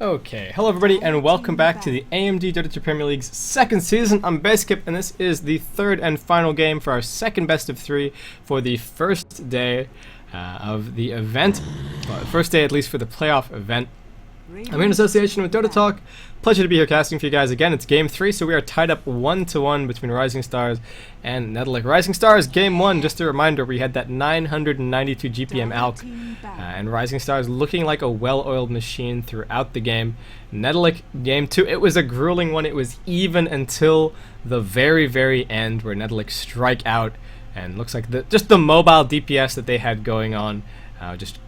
Okay, hello everybody and welcome back to the AMD Dota 2 Premier League's second season. I'm Baseskip and this is the third and final game for our second best of three for the first day of the event. Well, the first day at least for the playoff event. I'm in association with Dota Talk. Pleasure to be here casting for you guys again. It's game 3, so we are tied up 1-1 between RStars and Netolic. RStars game 1, just a reminder, we had that 992 GPM ALK, and RStars looking like a well-oiled machine throughout the game. Netolic game 2, it was a grueling one. It was even until the very end where Netolic strike out, and looks like just the mobile DPS that they had going on just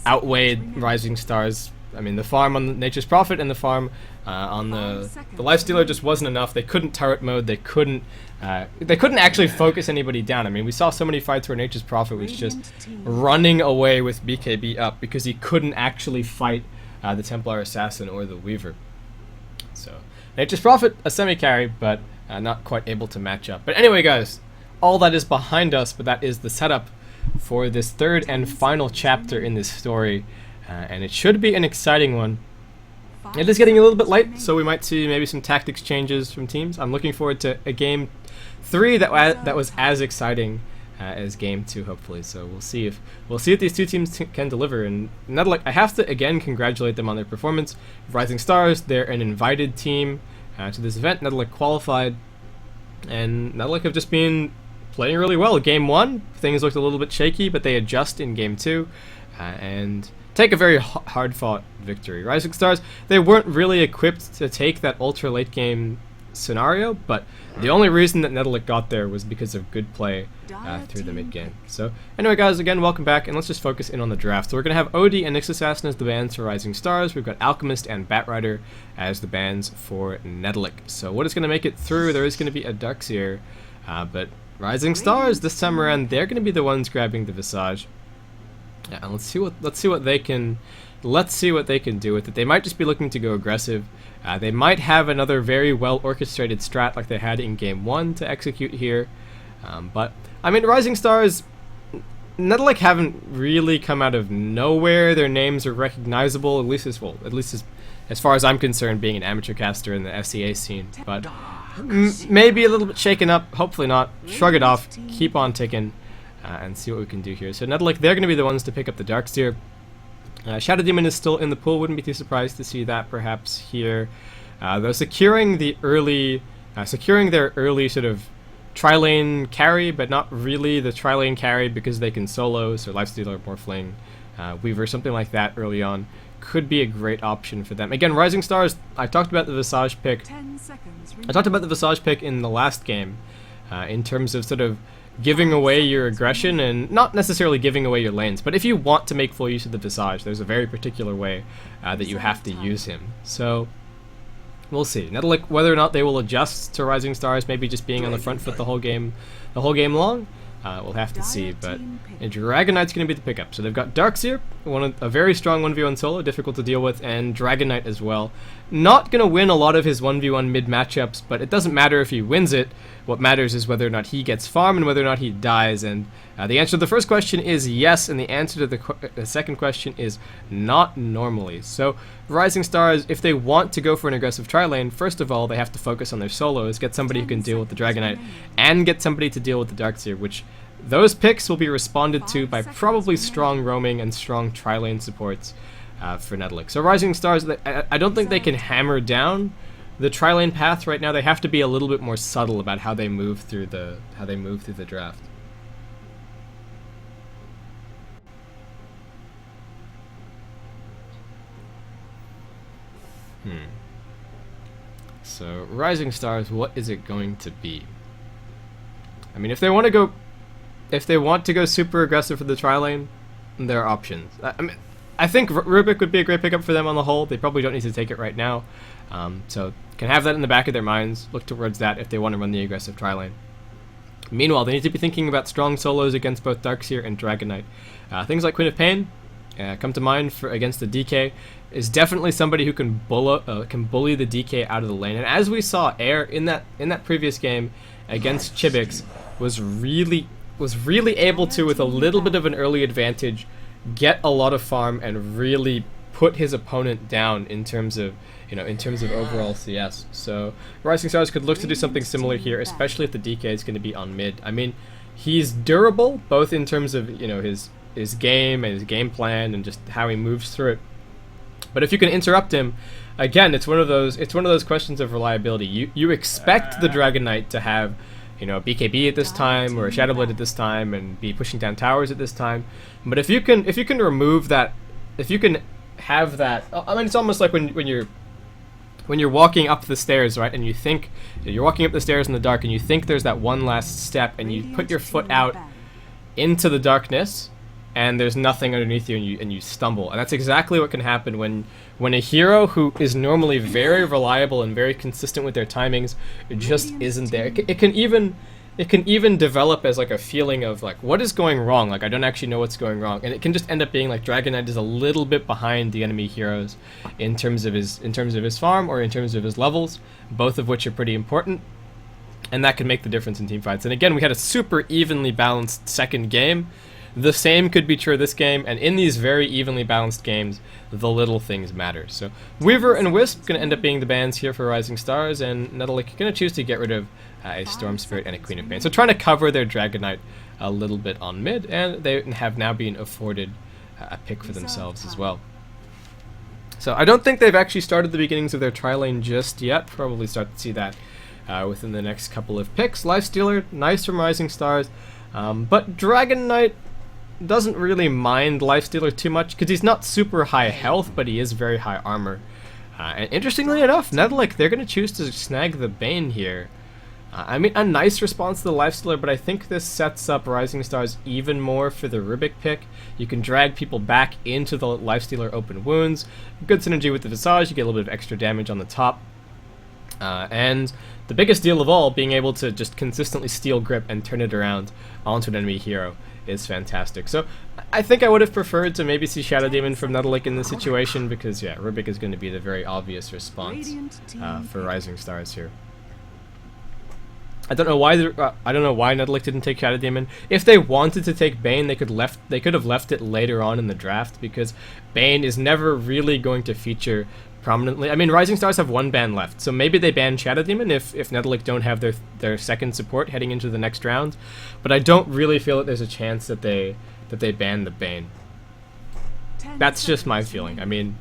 outweighed RStars. I mean, the farm on Nature's Prophet and the farm on the Lifestealer just wasn't enough. They couldn't turret mode. They couldn't actually focus anybody down. I mean, we saw so many fights where Nature's Prophet was just running away with BKB up because he couldn't actually fight the Templar Assassin or the Weaver. So Nature's Prophet, a semi-carry, but not quite able to match up. But anyway, guys, all that is behind us, but that is the setup for this third and final chapter in this story. And it should be an exciting one. It is getting a little bit late, so we might see maybe some tactics changes from teams. I'm looking forward to a game 3 that was as exciting as game 2, hopefully. So we'll see if these two teams can deliver. And Netolic, I have to again congratulate them on their performance. RStars, they're an invited team to this event. Netolic qualified, and Netolic have just been playing really well. Game 1, things looked a little bit shaky, but they adjust in game 2 and take a very hard-fought victory. RStars, they weren't really equipped to take that ultra late game scenario, but the only reason that Netolic got there was because of good play through the mid game. So anyway, guys, again, welcome back, and let's just focus in on the draft. So we're going to have Odie and Nyx Assassin as the bans for RStars. We've got Alchemist and Batrider as the bans for Netolic. So what is going to make it through? There is going to be a Darkseer, but RStars this time around, they're going to be the ones grabbing the Visage. Yeah, and let's see what they can do with it. They might just be looking to go aggressive. They might have another very well orchestrated strat like they had in game 1 to execute here. But I mean, RStars, Netolic haven't really come out of nowhere. Their names are recognizable, at least as far as I'm concerned, being an amateur caster in the FCA scene. But maybe a little bit shaken up. Hopefully not. Shrug it off. Keep on ticking. And see what we can do here. So Netolic, they're going to be the ones to pick up the Darkseer. Shadow Demon is still in the pool. Wouldn't be too surprised to see that perhaps here. Though securing their early sort of tri-lane carry, but not really the tri-lane carry because they can solo, so Lifestealer, Morphling, Weaver, something like that early on could be a great option for them. Again, RStars, I talked about the Visage pick. I talked about the Visage pick in the last game in terms of sort of giving away your aggression, and not necessarily giving away your lanes, but if you want to make full use of the Visage, there's a very particular way that you have to use him. So we'll see. Netolic, whether or not they will adjust to RStars, maybe just being on the front foot the whole game long, we'll have to see. But Dragonite's going to be the pickup. So they've got Darkseer, a very strong 1v1 solo, difficult to deal with, and Dragonite as well. Not going to win a lot of his 1v1 mid matchups, but it doesn't matter if he wins it. What matters is whether or not he gets farm and whether or not he dies. And the answer to the first question is yes, and the answer to the second question is not normally. So RStars, if they want to go for an aggressive tri-lane, first of all, they have to focus on their solos, get somebody who can deal with the Dragonite, and get somebody to deal with the Darkseer, which those picks will be responded to by probably strong roaming and strong tri-lane supports for Netolic. So RStars, I don't think they can hammer down the tri-lane path right now. They have to be a little bit more subtle about how they move through the draft. So RStars, what is it going to be? I mean, if they want to go super aggressive for the tri-lane, there are options. I think Rubik would be a great pickup for them on the whole. They probably don't need to take it right now. So can have that in the back of their minds, look towards that if they want to run the aggressive tri-lane. Meanwhile, they need to be thinking about strong solos against both Darkseer and Dragonite. Things like Queen of Pain come to mind against the DK, is definitely somebody who can bully the DK out of the lane. And as we saw, Air in that previous game against Chibix was really able to, with a little bit of an early advantage, get a lot of farm and really put his opponent down in terms of overall CS. So Rising Stars could look to do something similar here, especially if the DK is going to be on mid. I mean, he's durable both in terms of his game and his game plan and just how he moves through it. But if you can interrupt him, again, it's one of those questions of reliability. You expect the Dragon Knight to have a BKB at this time or a Shadow Blade at this time and be pushing down towers at this time. But if you can remove that, if you can have that, I mean, it's almost like when you're walking up the stairs, right? And you think you're walking up the stairs in the dark, and you think there's that one last step, and you put your foot out into the darkness, and there's nothing underneath you, and you stumble. And that's exactly what can happen when a hero who is normally very reliable and very consistent with their timings just isn't there. It can even develop as like a feeling of like, what is going wrong? Like, I don't actually know what's going wrong, and it can just end up being like Dragon Knight is a little bit behind the enemy heroes in terms of his farm or in terms of his levels, both of which are pretty important, and that can make the difference in team fights. And again, we had a super evenly balanced second game. The same could be true this game, and in these very evenly balanced games, the little things matter. So Weaver and Wisp going to end up being the bans here for Rising Stars, and Netolic going to choose to get rid of a Storm Spirit and a Queen of Pain. So trying to cover their Dragon Knight a little bit on mid, and they have now been afforded a pick for themselves as well. So I don't think they've actually started the beginnings of their tri-lane just yet. Probably start to see that within the next couple of picks. Lifestealer, nice from Rising Stars, but Dragon Knight doesn't really mind Lifestealer too much because he's not super high health, but he is very high armor. And interestingly enough, Netolic, they're going to choose to snag the Bane here. I mean, a nice response to the Lifestealer, but I think this sets up Rising Stars even more for the Rubik pick. You can drag people back into the Lifestealer open wounds. Good synergy with the Visage, you get a little bit of extra damage on the top. And the biggest deal of all, being able to just consistently steal grip and turn it around onto an enemy hero is fantastic. So I think I would have preferred to maybe see Shadow Demon from Netolic in this situation, because yeah, Rubik is going to be the very obvious response for Rising Stars here. I don't know why Netolic didn't take Shadow Demon. If they wanted to take Bane, they could have left it later on in the draft, because Bane is never really going to feature prominently. I mean, Rising Stars have one ban left, so maybe they ban Shadow Demon if Netolic don't have their second support heading into the next round. But I don't really feel that there's a chance that they ban the Bane. That's just my feeling. I mean,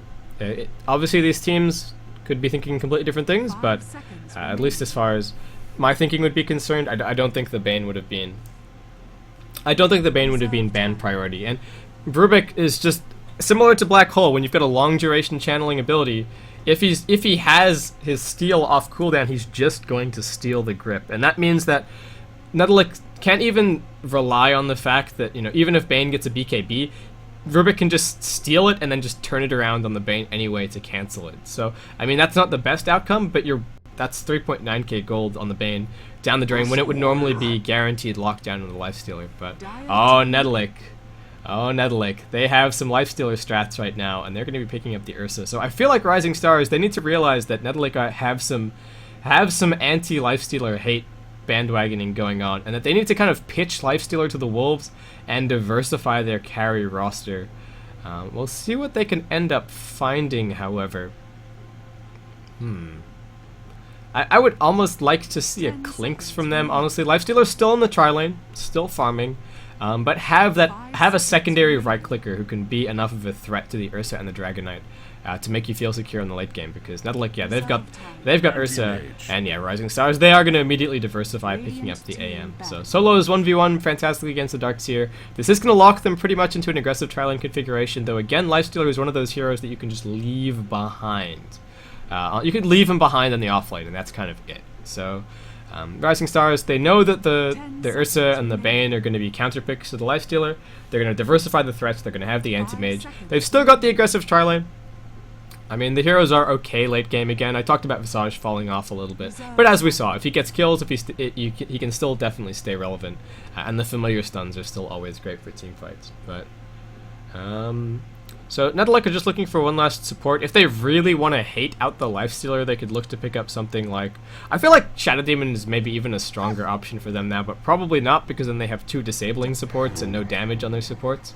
obviously these teams could be thinking completely different things, but at least as far as my thinking would be concerned, I don't think the Bane would have been. I don't think the Bane would have been ban priority. And Rubik is just similar to Black Hole. When you've got a long duration channeling ability, if he has his steal off cooldown, he's just going to steal the grip, and that means that Netolic can't even rely on the fact that, even if Bane gets a BKB, Rubik can just steal it and then just turn it around on the Bane anyway to cancel it. So I mean, that's not the best outcome, but that's 3.9k gold on the Bane down the drain when it would normally be guaranteed lockdown on the Lifestealer. But Netolic, they have some Lifestealer strats right now, and they're going to be picking up the Ursa. So I feel like Rising Stars, they need to realize that Netolic have some anti-Lifestealer hate bandwagoning going on, and that they need to kind of pitch Lifestealer to the wolves and diversify their carry roster. We'll see what they can end up finding, however. I would almost like to see a Clinks from them, honestly. Lifestealer's still in the tri-lane, still farming. But have a secondary right clicker who can be enough of a threat to the Ursa and the Dragon Knight to make you feel secure in the late game, because Netolic, yeah, they've got Ursa, and yeah, Rising Stars, they are going to immediately diversify picking up the AM. So solos 1v1 fantastically against the Dark Seer. This is going to lock them pretty much into an aggressive tri-lane configuration, though again, Lifestealer is one of those heroes that you can just leave behind. You could leave him behind on the offlane, and that's kind of it. So Rising Stars, they know that the Ursa and the Bane are going to be counter picks to the Lifestealer. They're going to diversify the threats. They're going to have the anti-mage. They've still got the aggressive tri-lane. I mean, the heroes are okay late game again. I talked about Visage falling off a little bit, but as we saw, if he gets kills, he can still definitely stay relevant, and the familiar stuns are still always great for team fights. But so Netolic are just looking for one last support. If they really want to hate out the Lifestealer, they could look to pick up something like, I feel like Shadow Demon is maybe even a stronger option for them now, but probably not, because then they have two disabling supports and no damage on their supports.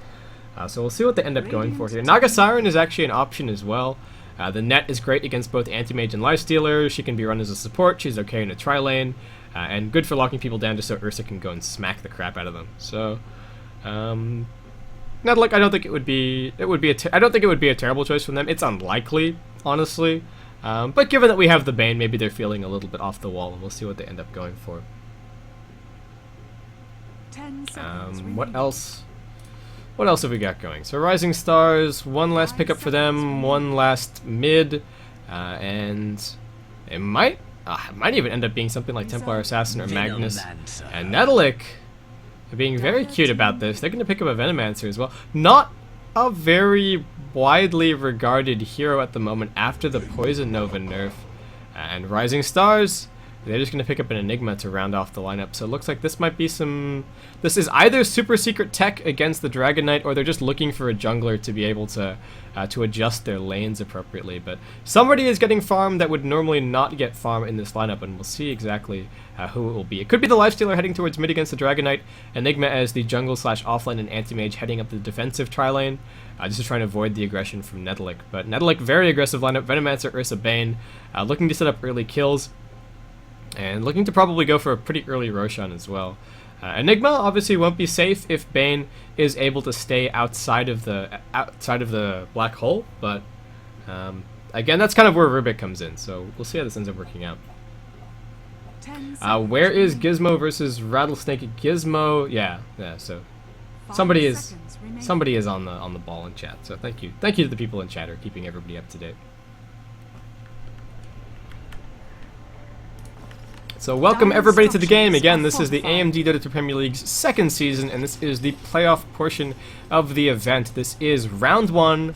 So we'll see what they end up going for here. Naga Siren is actually an option as well. The net is great against both Anti-Mage and Lifestealer. She can be run as a support. She's okay in a tri-lane. And good for locking people down just so Ursa can go and smack the crap out of them. So, Netolic, I don't think it would be I don't think it would be a terrible choice from them. It's unlikely, honestly. But given that we have the Bane, maybe they're feeling a little bit off the wall, and we'll see what they end up going for. 10 seconds What else? What else have we got going? So Rising Stars, one last pickup for them, one last mid, and it might even end up being something like Templar Assassin or Magnus. And Netolic are being very cute about this. They're going to pick up a Venomancer as well. Not a very widely regarded hero at the moment after the Poison Nova nerf. And Rising Stars, they're just going to pick up an Enigma to round off the lineup. So it looks like this might be some... This is either super secret tech against the Dragon Knight, or they're just looking for a jungler to be able to adjust their lanes appropriately. But somebody is getting farm that would normally not get farm in this lineup, and we'll see exactly who it will be. It could be the Lifestealer heading towards mid against the Dragon Knight, Enigma as the jungle / offlane and anti-mage heading up the defensive tri-lane, just to try and avoid the aggression from Netolic. But Netolic, very aggressive lineup, Venomancer, Ursa, Bane, looking to set up early kills. And looking to probably go for a pretty early Roshan as well. Enigma obviously won't be safe if Bane is able to stay outside of the black hole, but again, that's kind of where Rubik comes in. So we'll see how this ends up working out. Where is Gizmo versus Rattlesnake? Gizmo, yeah. So somebody is on the ball in chat. So thank you to the people in chat who are keeping everybody up to date. So welcome everybody to the game. Again, this is the AMD Dota 2 Premier League's second season, and this is the playoff portion of the event. This is round 1,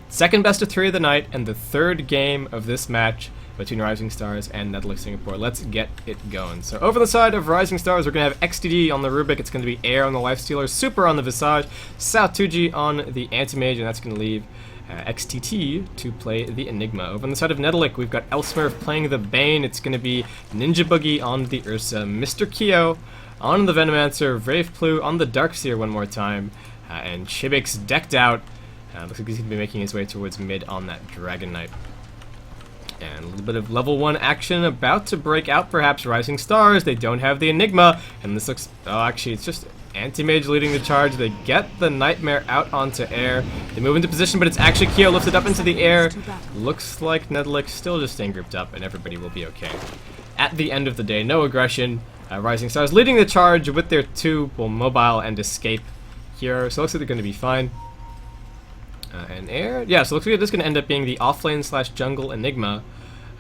second best of 3 of the night, and the third game of this match between Rising Stars and Netolic Singapore. Let's get it going. So over the side of Rising Stars, we're going to have XTD on the Rubik. It's going to be Air on the Lifestealer, Super on the Visage, South2G on the Anti-Mage, and that's going to leave XTT to play the Enigma. Over on the side of Netolic, we've got Elsmurf playing the Bane. It's going to be Ninja Boogie on the Ursa, Mr. Kyo on the Venomancer, Vraveplu on the Darkseer one more time, and Chibix decked out. Looks like he's going to be making his way towards mid on that Dragon Knight. And a little bit of level 1 action about to break out, perhaps. Rising Stars, they don't have the Enigma, and this looks... Oh, actually, it's just Anti-Mage leading the charge. They get the Nightmare out onto air. They move into position, but it's actually Kyo lifted up into the air. Looks like Netolic still just staying grouped up, and everybody will be okay. At the end of the day, no aggression. Rising Stars leading the charge with their 2 mobile and escape here, so it looks like they're going to be fine. And air, yeah, so it looks like this is going to end up being the offlane / jungle Enigma,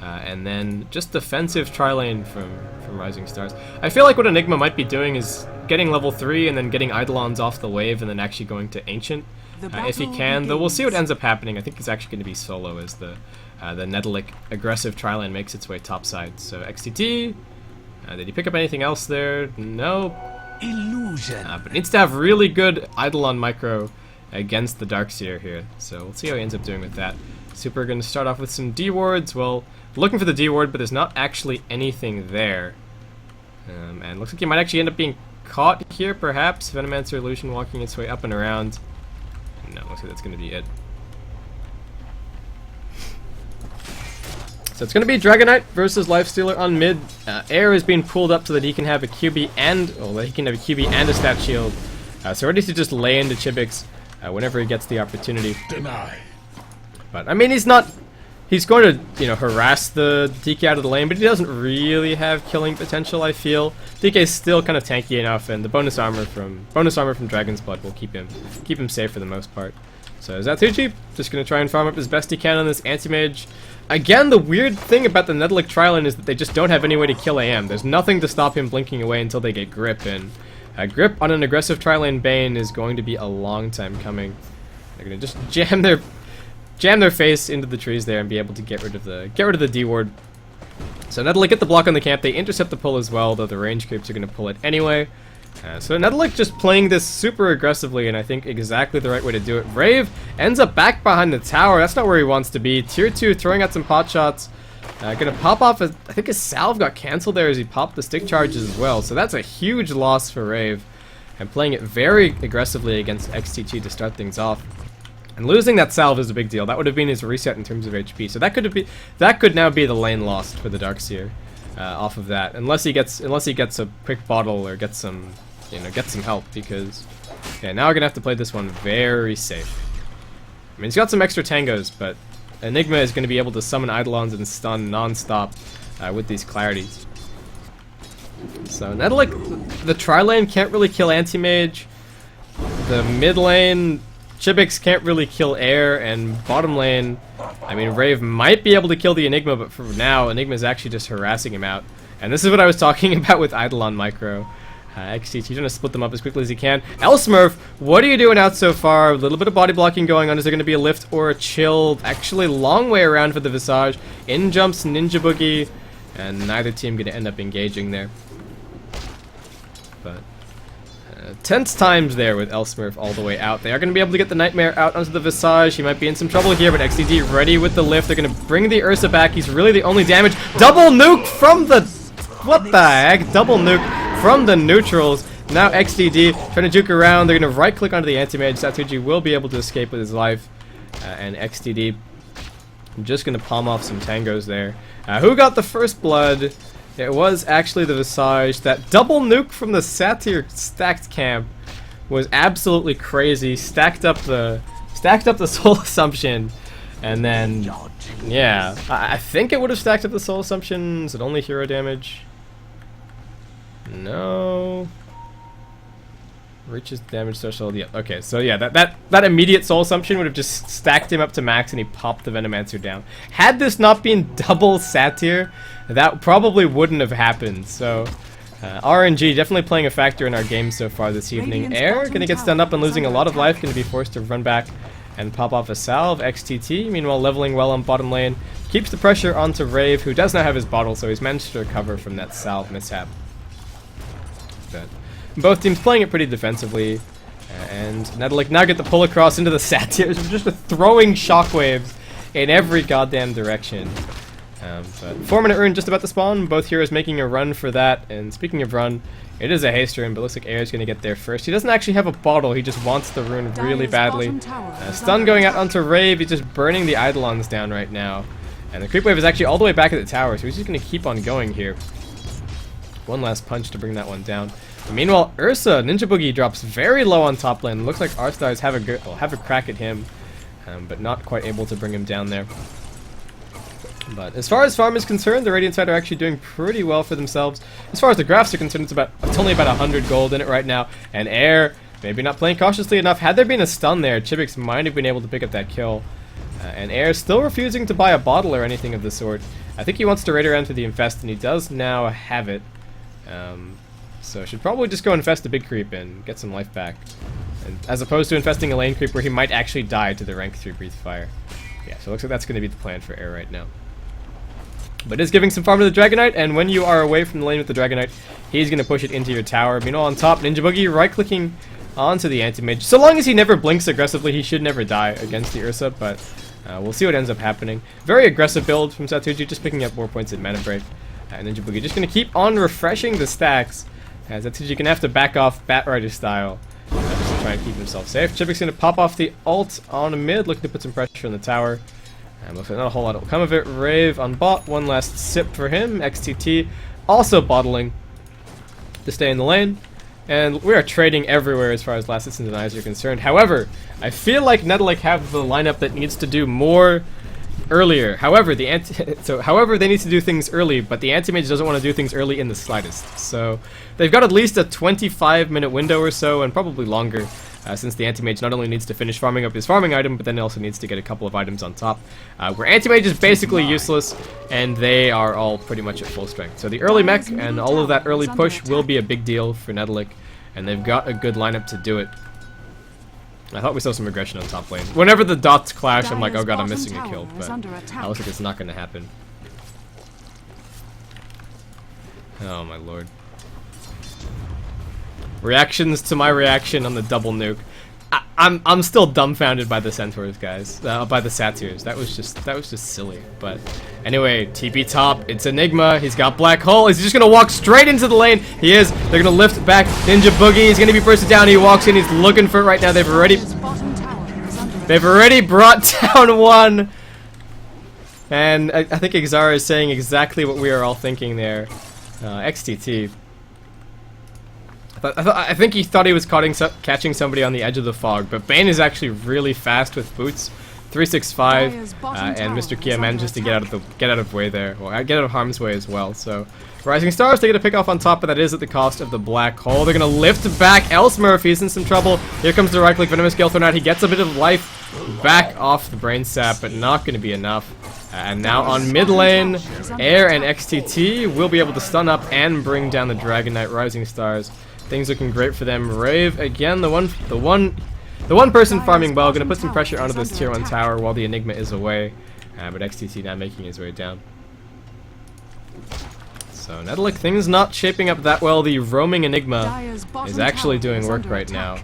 and then just defensive tri-lane from Rising Stars. I feel like what Enigma might be doing is getting level 3 and then getting Eidolons off the wave and then actually going to Ancient if he can, though we'll see what ends up happening. I think it's actually going to be solo as the Netolic aggressive tri-lane makes its way topside. So XTT, did he pick up anything else there? No. Illusion. But needs to have really good Eidolon micro against the Darkseer here, so we'll see how he ends up doing with that. Super going to start off with some D-wards. Well, looking for the D-ward, but there's not actually anything there. And looks like he might actually end up being caught here, perhaps. Venomancer Illusion walking its way up and around. No, looks like that's going to be it. So it's going to be Dragon Knight versus Lifestealer on mid. Air is being pulled up so that he can have a QB and a stat shield. So ready to just lay into Chibix whenever he gets the opportunity. Deny. But I mean, he's going to harass the DK out of the lane, but he doesn't really have killing potential, I feel. DK is still kind of tanky enough, and the bonus armor from Dragon's Blood will keep him safe for the most part. So Zatuchi just going to try and farm up as best he can on this Anti-Mage. Again, the weird thing about the Netolic tri-lane is that they just don't have any way to kill AM. There's nothing to stop him blinking away until they get grip, and grip on an aggressive tri-lane Bane is going to be a long time coming. They're going to just jam their face into the trees there and be able to get rid of the D-ward. So Netolic get the block on the camp. They intercept the pull as well, though the range creeps are going to pull it anyway. So Netolic just playing this super aggressively, and I think exactly the right way to do it. Rave ends up back behind the tower. That's not where he wants to be. Tier 2 throwing out some pot shots. Gonna pop off, I think his salve got cancelled there as he popped the stick charges as well. So that's a huge loss for Rave. and playing it very aggressively against XTT to start things off. And losing that salve is a big deal. That would have been his reset in terms of HP. So that could now be the lane lost for the Darkseer off of that, unless he gets a quick bottle or gets some help, because yeah, now we're gonna have to play this one very safe. I mean, he's got some extra tangos, but Enigma is going to be able to summon Eidolons and stun non-stop with these clarities. So Netolic, the tri-lane can't really kill Anti-Mage. The mid lane, Chibix can't really kill Air, and bottom lane, I mean, Rave might be able to kill the Enigma, but for now, Enigma is actually just harassing him out. And this is what I was talking about with Eidolon Micro. XTT trying to split them up as quickly as he can. Elsmurf, what are you doing out so far? A little bit of body blocking going on. Is there going to be a lift or a chill? Actually, long way around for the Visage. In jumps Ninja Boogie, and neither team going to end up engaging there. But tense times there with Elsmurf all the way out. They are going to be able to get the Nightmare out onto the Visage. He might be in some trouble here, but XTT ready with the lift. They're going to bring the Ursa back. He's really the only damage. Double nuke from the... What the heck? Double nuke from the neutrals. Now XTD trying to juke around. They're going to right click onto the anti-mage. Satuji will be able to escape with his life. And XTD just going to palm off some tangos there. Who got the first blood? It was actually the Visage. That double nuke from the Satyr stacked camp was absolutely crazy. Stacked up the Soul Assumption. And then, yeah, I think it would have stacked up the Soul Assumption. Is it only hero damage? No. Reaches damage threshold. Yeah. Okay. So yeah, that immediate Soul Assumption would have just stacked him up to max, and he popped the Venomancer down. Had this not been double Satyr, that probably wouldn't have happened. So RNG definitely playing a factor in our game so far this evening. Air gonna get stunned up and losing a lot of life. Gonna be forced to run back and pop off a salve. XTT meanwhile leveling well on bottom lane, keeps the pressure onto Rave, who does not have his bottle, so he's managed to recover from that salve mishap. But both teams playing it pretty defensively, and Netolic now get the pull across into the Satyrs, just throwing shockwaves in every goddamn direction. But 4-minute rune just about to spawn, both heroes making a run for that, and speaking of run, it is a haste rune, but looks like Air's going to get there first. He doesn't actually have a bottle, he just wants the rune really badly. Stun going out onto Rave, he's just burning the Eidolons down right now. And the creep wave is actually all the way back at the tower, so he's just going to keep on going here. One last punch to bring that one down. Meanwhile, Ursa, Ninja Boogie drops very low on top lane. Looks like RStars have a crack at him, but not quite able to bring him down there. But as far as farm is concerned, the Radiant side are actually doing pretty well for themselves. As far as the graphs are concerned, it's only about 100 gold in it right now. And Air, maybe not playing cautiously enough. Had there been a stun there, Chibix might have been able to pick up that kill. And Air still refusing to buy a bottle or anything of the sort. I think he wants to raid around to the Infest, and he does now have it. So should probably just go infest the big creep and get some life back, and as opposed to infesting a lane creep where he might actually die to the rank 3 breathe fire. Yeah, so it looks like that's going to be the plan for Air right now. But it is giving some farm to the Dragonite, and when you are away from the lane with the Dragonite, he's going to push it into your tower. Meanwhile, on top, Ninja Boogie right-clicking onto the Anti-Mage. So long as he never blinks aggressively, he should never die against the Ursa, but we'll see what ends up happening. Very aggressive build from Satuji, just picking up more points at Mana Break. And Ninja Boogie just going to keep on refreshing the stacks, as Satuji can have to back off Batrider style, just to try and keep himself safe. Chibik's going to pop off the ult on a mid, looking to put some pressure on the tower. And looks like not a whole lot will come of it. Rave on bot, one last sip for him. XTT also bottling to stay in the lane. And we are trading everywhere as far as last hits and denies are concerned. However, I feel like Netolic have the lineup that needs to do more earlier. However, they need to do things early, but the Anti-Mage doesn't want to do things early in the slightest. So they've got at least a 25-minute window or so, and probably longer, since the Anti-Mage not only needs to finish farming up his farming item, but then also needs to get a couple of items on top. Where Anti-Mage is basically useless, and they are all pretty much at full strength. So the early mech and all of that early push will be a big deal for Netolic, and they've got a good lineup to do it. I thought we saw some aggression on top lane. Whenever the dots clash, I'm like, oh god, I'm missing a kill, but it looks like it's not going to happen. Oh my lord. Reactions to my reaction on the double nuke. I'm still dumbfounded by the centaurs, guys. By the satyrs. That was just silly. But anyway, TP top. It's Enigma. He's got black hole. He's just gonna walk straight into the lane. He is. They're gonna lift back Ninja Boogie. He's gonna be bursted down. He walks in. He's looking for it right now. They've already brought down one. And I think Exara is saying exactly what we are all thinking there. XTT. I think he thought he was catching somebody on the edge of the fog, but Bane is actually really fast with boots. 365, and Mr. Kia manages to get out of way there. Well, get out of harm's way as well. So, Rising Stars, they get a pick off on top, but that is at the cost of the black hole. They're gonna lift back Elsmurf. He's in some trouble. Here comes the right click, Venomous Gale thrown out. He gets a bit of life back off the brain sap, but not gonna be enough. And now on mid lane, Air and XTT will be able to stun up and bring down the Dragon Knight Rising Stars. Things looking great for them. Rave again, the one person farming well, gonna put some pressure onto this tier 1 tower while the Enigma is away. But XTT now making his way down. So Netolic, things not shaping up that well. The roaming Enigma is actually doing work right now.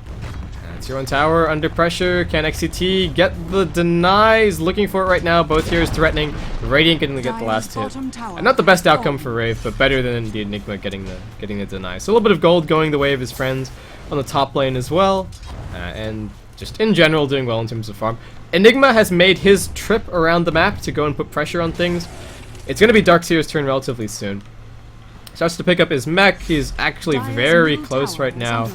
Tier 1 tower under pressure. Can XCT get the deny? He's looking for it right now. Both heroes threatening. Radiant getting to get the last hit. And not the best outcome for Rave, but better than the Enigma getting the deny. So a little bit of gold going the way of his friends on the top lane as well. And just in general doing well in terms of farm. Enigma has made his trip around the map to go and put pressure on things. It's going to be Darkseer's turn relatively soon. Starts to pick up his mech. He's actually very close right now.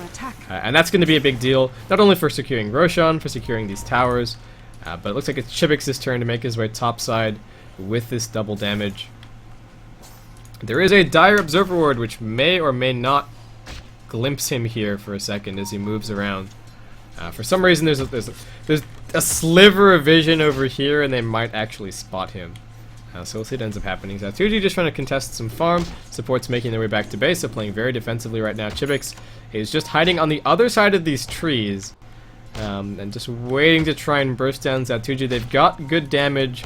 And that's going to be a big deal, not only for securing Roshan, for securing these towers, but it looks like it's Chibix's turn to make his way topside with this double damage. There is a Dire Observer Ward, which may or may not glimpse him here for a second as he moves around. For some reason, there's a sliver of vision over here, and they might actually spot him. So we'll see what ends up happening. So 2G just trying to contest some farm. Support's making their way back to base, so playing very defensively right now. Chibix is just hiding on the other side of these trees. And just waiting to try and burst down Zatuji. They've got good damage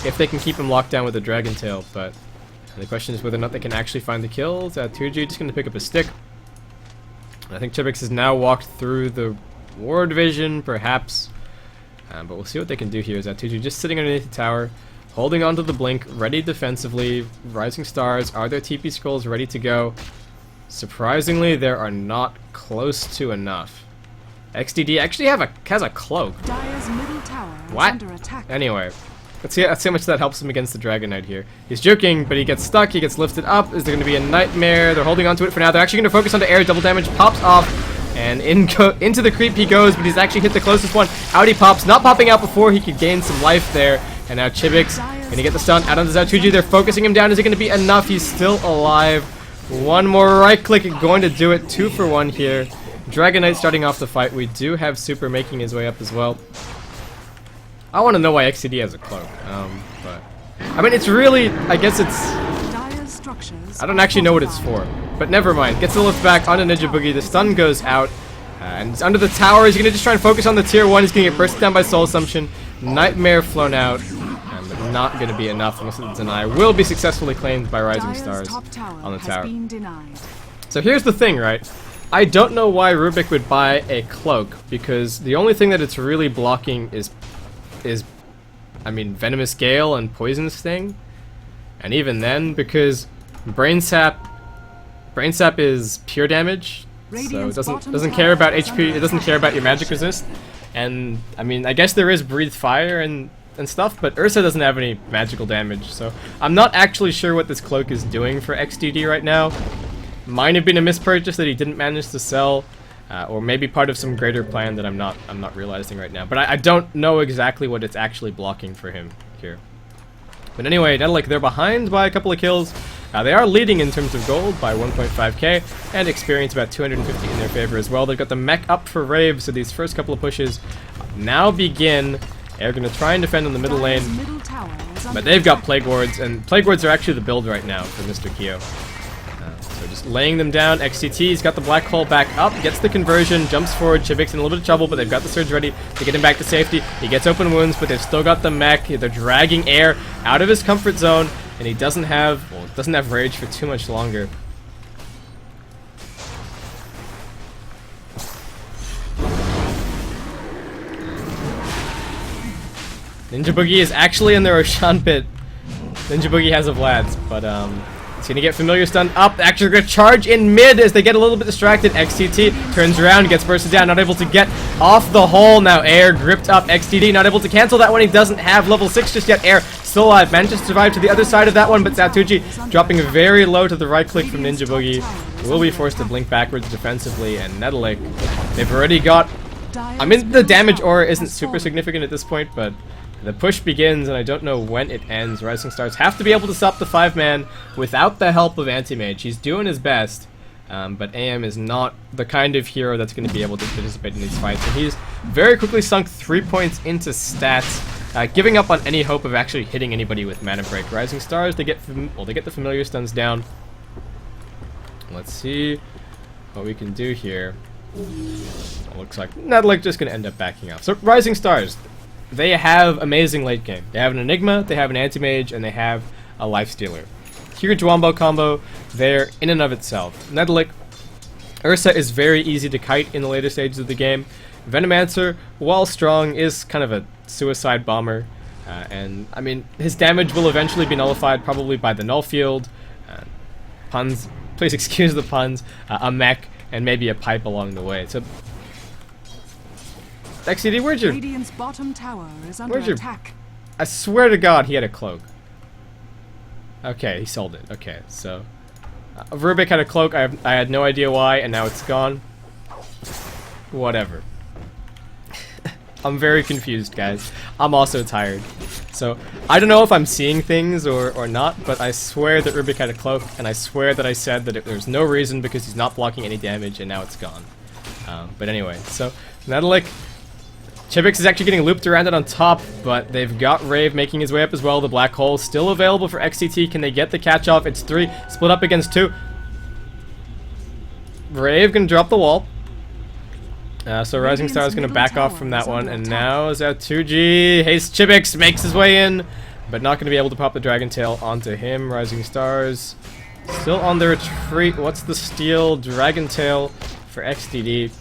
if they can keep him locked down with a Dragon Tail, but the question is whether or not they can actually find the kill. Zatuji just going to pick up a stick. I think Chibix has now walked through the ward vision, perhaps. But we'll see what they can do here. Zatuji just sitting underneath the tower, holding onto the blink, ready defensively. Rising Stars, are their TP scrolls ready to go? Surprisingly, there are not close to enough. XDD actually has a cloak. What? Anyway, let's see how much that helps him against the Dragon Knight here. He's joking, but he gets stuck, he gets lifted up. Is there going to be a Nightmare? They're holding onto it for now. They're actually going to focus onto Air. Double damage pops off, and into the creep he goes, but he's actually hit the closest one. Out he pops, not popping out before he could gain some life there. And now Chibix gonna get the stun out on the Zatuji. They're focusing him down. Is it gonna be enough? He's still alive. One more right click going to do it. 2 for 1 here. Dragon Knight starting off the fight. We do have Super making his way up as well. I want to know why XCD has a cloak. But I mean, it's really, I guess it's, I don't actually know what it's for. But never mind. Gets the lift back onto Ninja Boogie. The stun goes out. And it's under the tower. He's gonna just try and focus on the tier 1. He's gonna get bursted down by Soul Assumption. Nightmare flown out, but not going to be enough unless the deny will be successfully claimed by Rising Stars on the tower. So here's the thing, right? I don't know why Rubik would buy a cloak, because the only thing that it's really blocking is I mean, Venomous Gale and Poison Sting. And even then, because Brain Sap is pure damage, so it doesn't care about HP, it doesn't care about your magic resist. And, I mean, I guess there is Breathe Fire and stuff, but Ursa doesn't have any magical damage, so I'm not actually sure what this cloak is doing for XDD right now. Might have been a mispurchase that he didn't manage to sell, or maybe part of some greater plan that I'm not realizing right now. But I don't know exactly what it's actually blocking for him here. But anyway, Netolic, they're behind by a couple of kills. They are leading in terms of gold by 1.5k, and experience about 250 in their favor as well. They've got the mech up for Rave, so these first couple of pushes now begin. They're going to try and defend on the middle lane, but they've got Plague Wards, and Plague Wards are actually the build right now for Mr. Kyo. So just laying them down. XCT's got the black hole back up, gets the conversion, jumps forward. Chibix in a little bit of trouble, but they've got the surge ready to get him back to safety. He gets open wounds, but they've still got the mech. They're dragging Air out of his comfort zone, and he doesn't have rage for too much longer. Ninja Boogie is actually in the Roshan pit. Ninja Boogie has a Vlad's, but it's gonna get Familiar stunned up. Actually gonna charge in mid as they get a little bit distracted. XTT turns around, gets bursted down, not able to get off the hole. Now Air gripped up XTD, not able to cancel that one. He doesn't have level 6 just yet. Air still alive, manages to survive to the other side of that one, but Zatuji dropping very low to the right click from Ninja Boogie. Will be forced to blink backwards defensively, and Netolik, they've already got... I mean, the damage aura isn't super significant at this point, but the push begins, and I don't know when it ends. Rising Stars have to be able to stop the 5-man without the help of Anti-Mage. He's doing his best, but AM is not the kind of hero that's going to be able to participate in these fights. And he's very quickly sunk 3 points into stats, giving up on any hope of actually hitting anybody with Mana Break. Rising Stars, they get the Familiar stuns down. Let's see what we can do here. It looks like Netolik just going to end up backing off. So Rising Stars, they have amazing late game. They have an Enigma, they have an Anti-Mage, and they have a Lifestealer. Huge Wombo combo there in and of itself. Netolik, Ursa is very easy to kite in the later stages of the game. Venomancer, while strong, is kind of a suicide bomber. And, I mean, his damage will eventually be nullified probably by the Null Field. Puns, please excuse the puns. A mech, and maybe a pipe along the way. So, XCD, where'd your... Radiant's bottom tower is under attack. I swear to God, he had a cloak. Okay, he sold it. Okay, so... Rubik had a cloak, I had no idea why, and now it's gone. Whatever. I'm very confused, guys. I'm also tired. So, I don't know if I'm seeing things or not, but I swear that Rubik had a cloak, and I swear that I said that there's no reason because he's not blocking any damage, and now it's gone. But anyway, so, Netolik... Chibix is actually getting looped around it on top, but they've got Rave making his way up as well. The Black Hole still available for XCT. Can they get the catch off? It's 3, split up against 2. Rave gonna drop the wall. So Rising Star is gonna back off from that one, and now Zatuji Haste Chibix makes his way in, but not gonna be able to pop the Dragon Tail onto him. Rising Stars still on the retreat. What's the steal? Dragon Tail for XDD.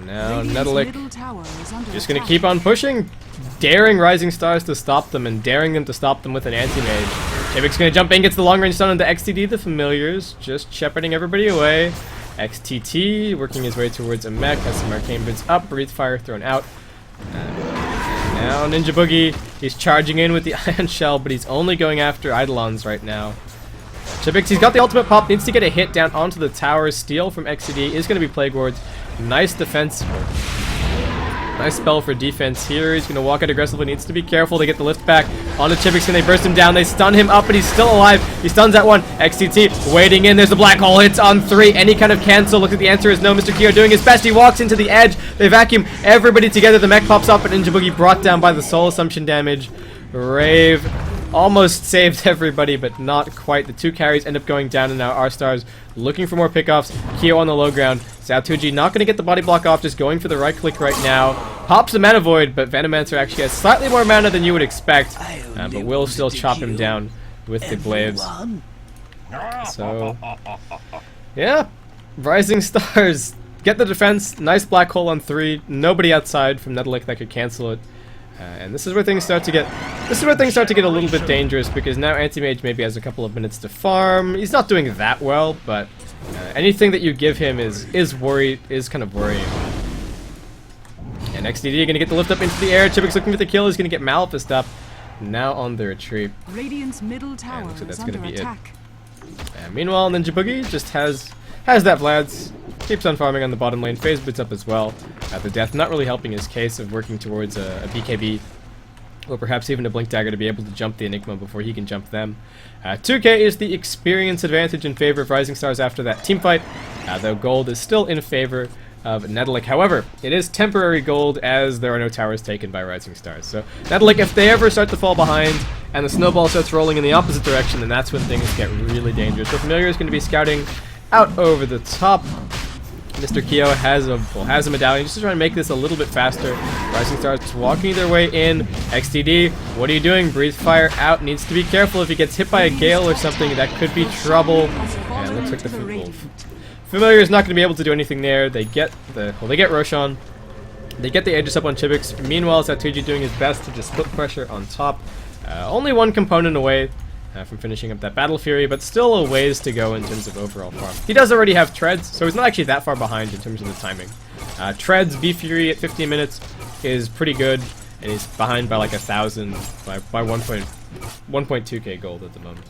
Now Netolik just gonna keep on pushing, daring Rising Stars to stop them and daring them to stop them with an Anti-Mage. Chibik's gonna jump in, gets the long range stun into XTD, the Familiars, just shepherding everybody away. XTT working his way towards a mech, has some Arcane Boots up, Breathe Fire thrown out. Now Ninja Boogie, he's charging in with the Ion Shell, but he's only going after Eidolons right now. Chibix, he's got the ultimate pop, needs to get a hit down onto the tower. Steal from XCD is going to be Plague Wards. Nice defense. Nice spell for defense here. He's going to walk out aggressively. Needs to be careful to get the lift back onto Chibix. Can they burst him down? They stun him up, but he's still alive. He stuns that one. XCT waiting in. There's the Black Hole. Hits on 3. Any kind of cancel. Look at the answer is no. Mr. Kyo doing his best. He walks into the edge. They vacuum everybody together. The mech pops up, but Ninja Boogie brought down by the Soul Assumption damage. Rave almost saved everybody, but not quite. The 2 carries end up going down, and now RStars looking for more pickoffs. Kyo on the low ground. Zatuji not going to get the body block off, just going for the right click right now. Pops the Mana Void, but Venomancer actually has slightly more mana than you would expect, but will still chop him down with the glaives. So, yeah, Rising Stars get the defense. Nice Black Hole on 3. Nobody outside from Netolik that could cancel it. And this is where things start to get a little bit dangerous, because now Anti-Mage maybe has a couple of minutes to farm. He's not doing that well, but anything that you give him is kind of worrying. And XDD gonna get the lift up into the air. Chibix looking for the kill. He's gonna get Malphist up. Now on the retreat. Radiant's middle tower so that's is gonna under be attack. And meanwhile, Ninja Boogie just has that Vlad's. Keeps on farming on the bottom lane. Phase boots up as well. The death not really helping his case of working towards a BKB, or perhaps even a Blink Dagger to be able to jump the Enigma before he can jump them. 2K is the experience advantage in favor of Rising Stars after that team fight, though gold is still in favor of Netolik. However, it is temporary gold as there are no towers taken by Rising Stars. So Netolik, if they ever start to fall behind and the snowball starts rolling in the opposite direction, then that's when things get really dangerous. So Familiar is going to be scouting out over the top. Mr. Kyo has a medallion just to try and make this a little bit faster. Rising Stars walking their way in. XTD, what are you doing? Breathe Fire out. Needs to be careful. If he gets hit by a gale or something, that could be trouble. And it looks like the Familiar is not going to be able to do anything there. They get Roshan. They get the Aegis up on Chibix. Meanwhile, Zatuji doing his best to just split pressure on top. Only one component away from finishing up that Battle Fury, but still a ways to go in terms of overall farm. He does already have Treads, so he's not actually that far behind in terms of the timing. Treads, B Fury at 15 minutes is pretty good, and he's behind by like 1,000, by 1.2k gold at the moment.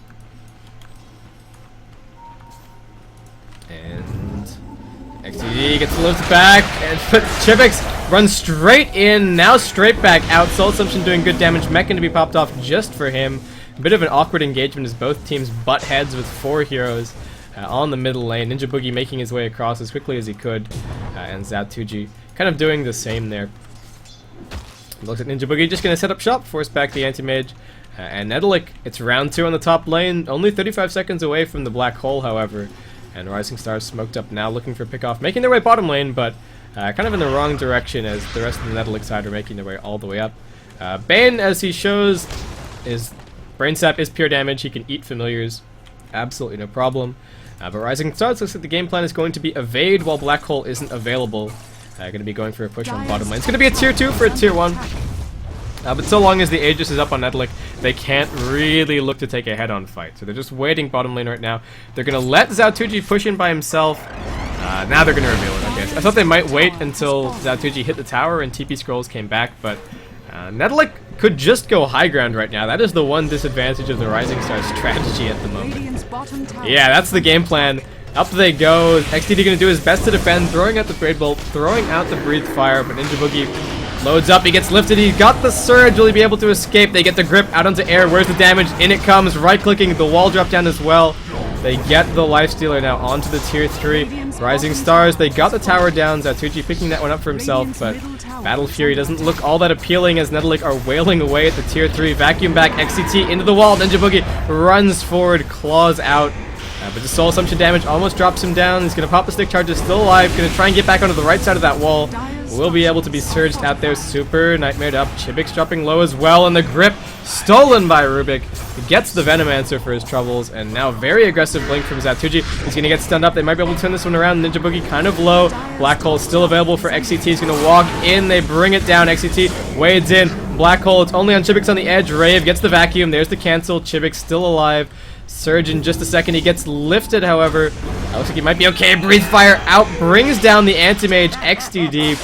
And XTD gets the lift back, and Chibix runs straight in, now straight back out. Soul Assumption doing good damage, Meccan to be popped off just for him. A bit of an awkward engagement as both teams butt heads with 4 heroes on the middle lane. Ninja Boogie making his way across as quickly as he could, and Zatuji kind of doing the same there. Looks like Ninja Boogie just going to set up shop, force back the anti-mage, and Netolic, it's round 2 on the top lane, only 35 seconds away from the black hole, however. And RStars smoked up now, looking for pickoff, making their way bottom lane, but kind of in the wrong direction as the rest of the Netolic side are making their way all the way up. Bane, as he shows, is Brain Sap is pure damage. He can eat familiars, absolutely no problem. But Rising Stars looks like the game plan is going to be evade while Black Hole isn't available. Going to be going for a push on bottom lane. It's going to be a tier 2 for a tier 1. But so long as the Aegis is up on Netolic, they can't really look to take a head-on fight. So they're just waiting bottom lane right now. They're going to let Zatuji push in by himself. Now they're going to reveal it, I guess. I thought they might wait until Zatuji hit the tower and TP Scrolls came back, but Netolic could just go high ground right now. That is the one disadvantage of the Rising Stars strategy at the moment. Yeah, that's the game plan. Up they go. XTD going to do his best to defend, throwing out the Braid Bolt, throwing out the Breathe Fire, but Ninja Boogie loads up, he gets lifted, he got the Surge, will he be able to escape? They get the grip out onto air, where's the damage? In it comes, right-clicking, the wall drop down as well. They get the Lifestealer now onto the tier 3. Rising Stars, they got the tower down, Zatuji picking that one up for himself, but Battle Fury doesn't look all that appealing as Netolic are wailing away at the tier 3. Vacuum back, XCT into the wall, Ninja Boogie runs forward, claws out. But the Soul Assumption damage almost drops him down. He's going to pop the stick charge, is still alive. Going to try and get back onto the right side of that wall. Will be able to be surged out there. Super nightmared up. Chibix dropping low as well. And the grip stolen by Rubik. He gets the Venomancer for his troubles. And now very aggressive blink from Zatuji. He's going to get stunned up. They might be able to turn this one around. Ninja Boogie kind of low. Black Hole still available for XCT. He's going to walk in. They bring it down. XCT wades in. Black Hole, it's only on Chibix on the edge. Rave gets the vacuum. There's the cancel. Chibix still alive. Surge in just a second. He gets lifted, however. Looks like he might be okay. Breathe Fire out. Brings down the Anti-Mage. XDD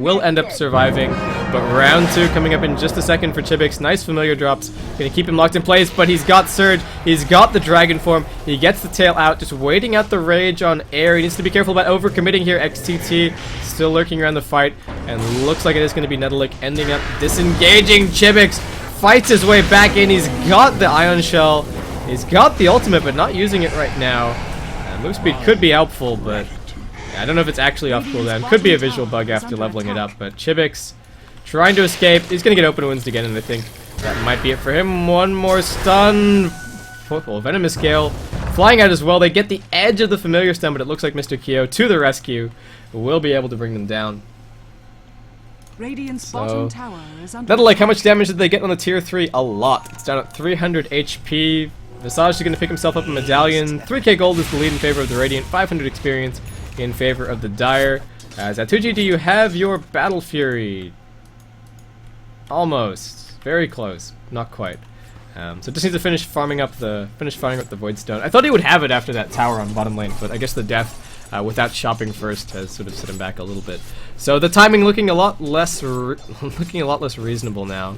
will end up surviving. But round 2 coming up in just a second for Chibix. Nice familiar drops. Gonna keep him locked in place, but he's got Surge. He's got the Dragon Form. He gets the tail out. Just waiting out the Rage on air. He needs to be careful about overcommitting here. XTT still lurking around the fight. And looks like it is going to be Netolic ending up disengaging. Chibix fights his way back in. He's got the Ion Shell. He's got the ultimate, but not using it right now. Move speed could be helpful, but I don't know if it's actually off cooldown. Could be a visual bug after leveling it up, but Chibix trying to escape. He's going to get open wounds again, and I think that might be it for him. One more stun. Well, Venomous Gale flying out as well. They get the edge of the familiar stun, but it looks like Mr. Kyo to the rescue will be able to bring them down. Radiant's bottom tower is under Netolic, how much damage did they get on the tier 3? A lot. It's down at 300 HP. Visage is going to pick himself up a medallion. 3k gold is the lead in favor of the Radiant. 500 experience in favor of the Dire. Zatuji, do you have your Battle Fury? Almost. Very close. Not quite. So just needs to finish farming up the Void Stone. I thought he would have it after that tower on bottom lane, but I guess the death without shopping first has sort of set him back a little bit. So the timing looking a lot less reasonable now.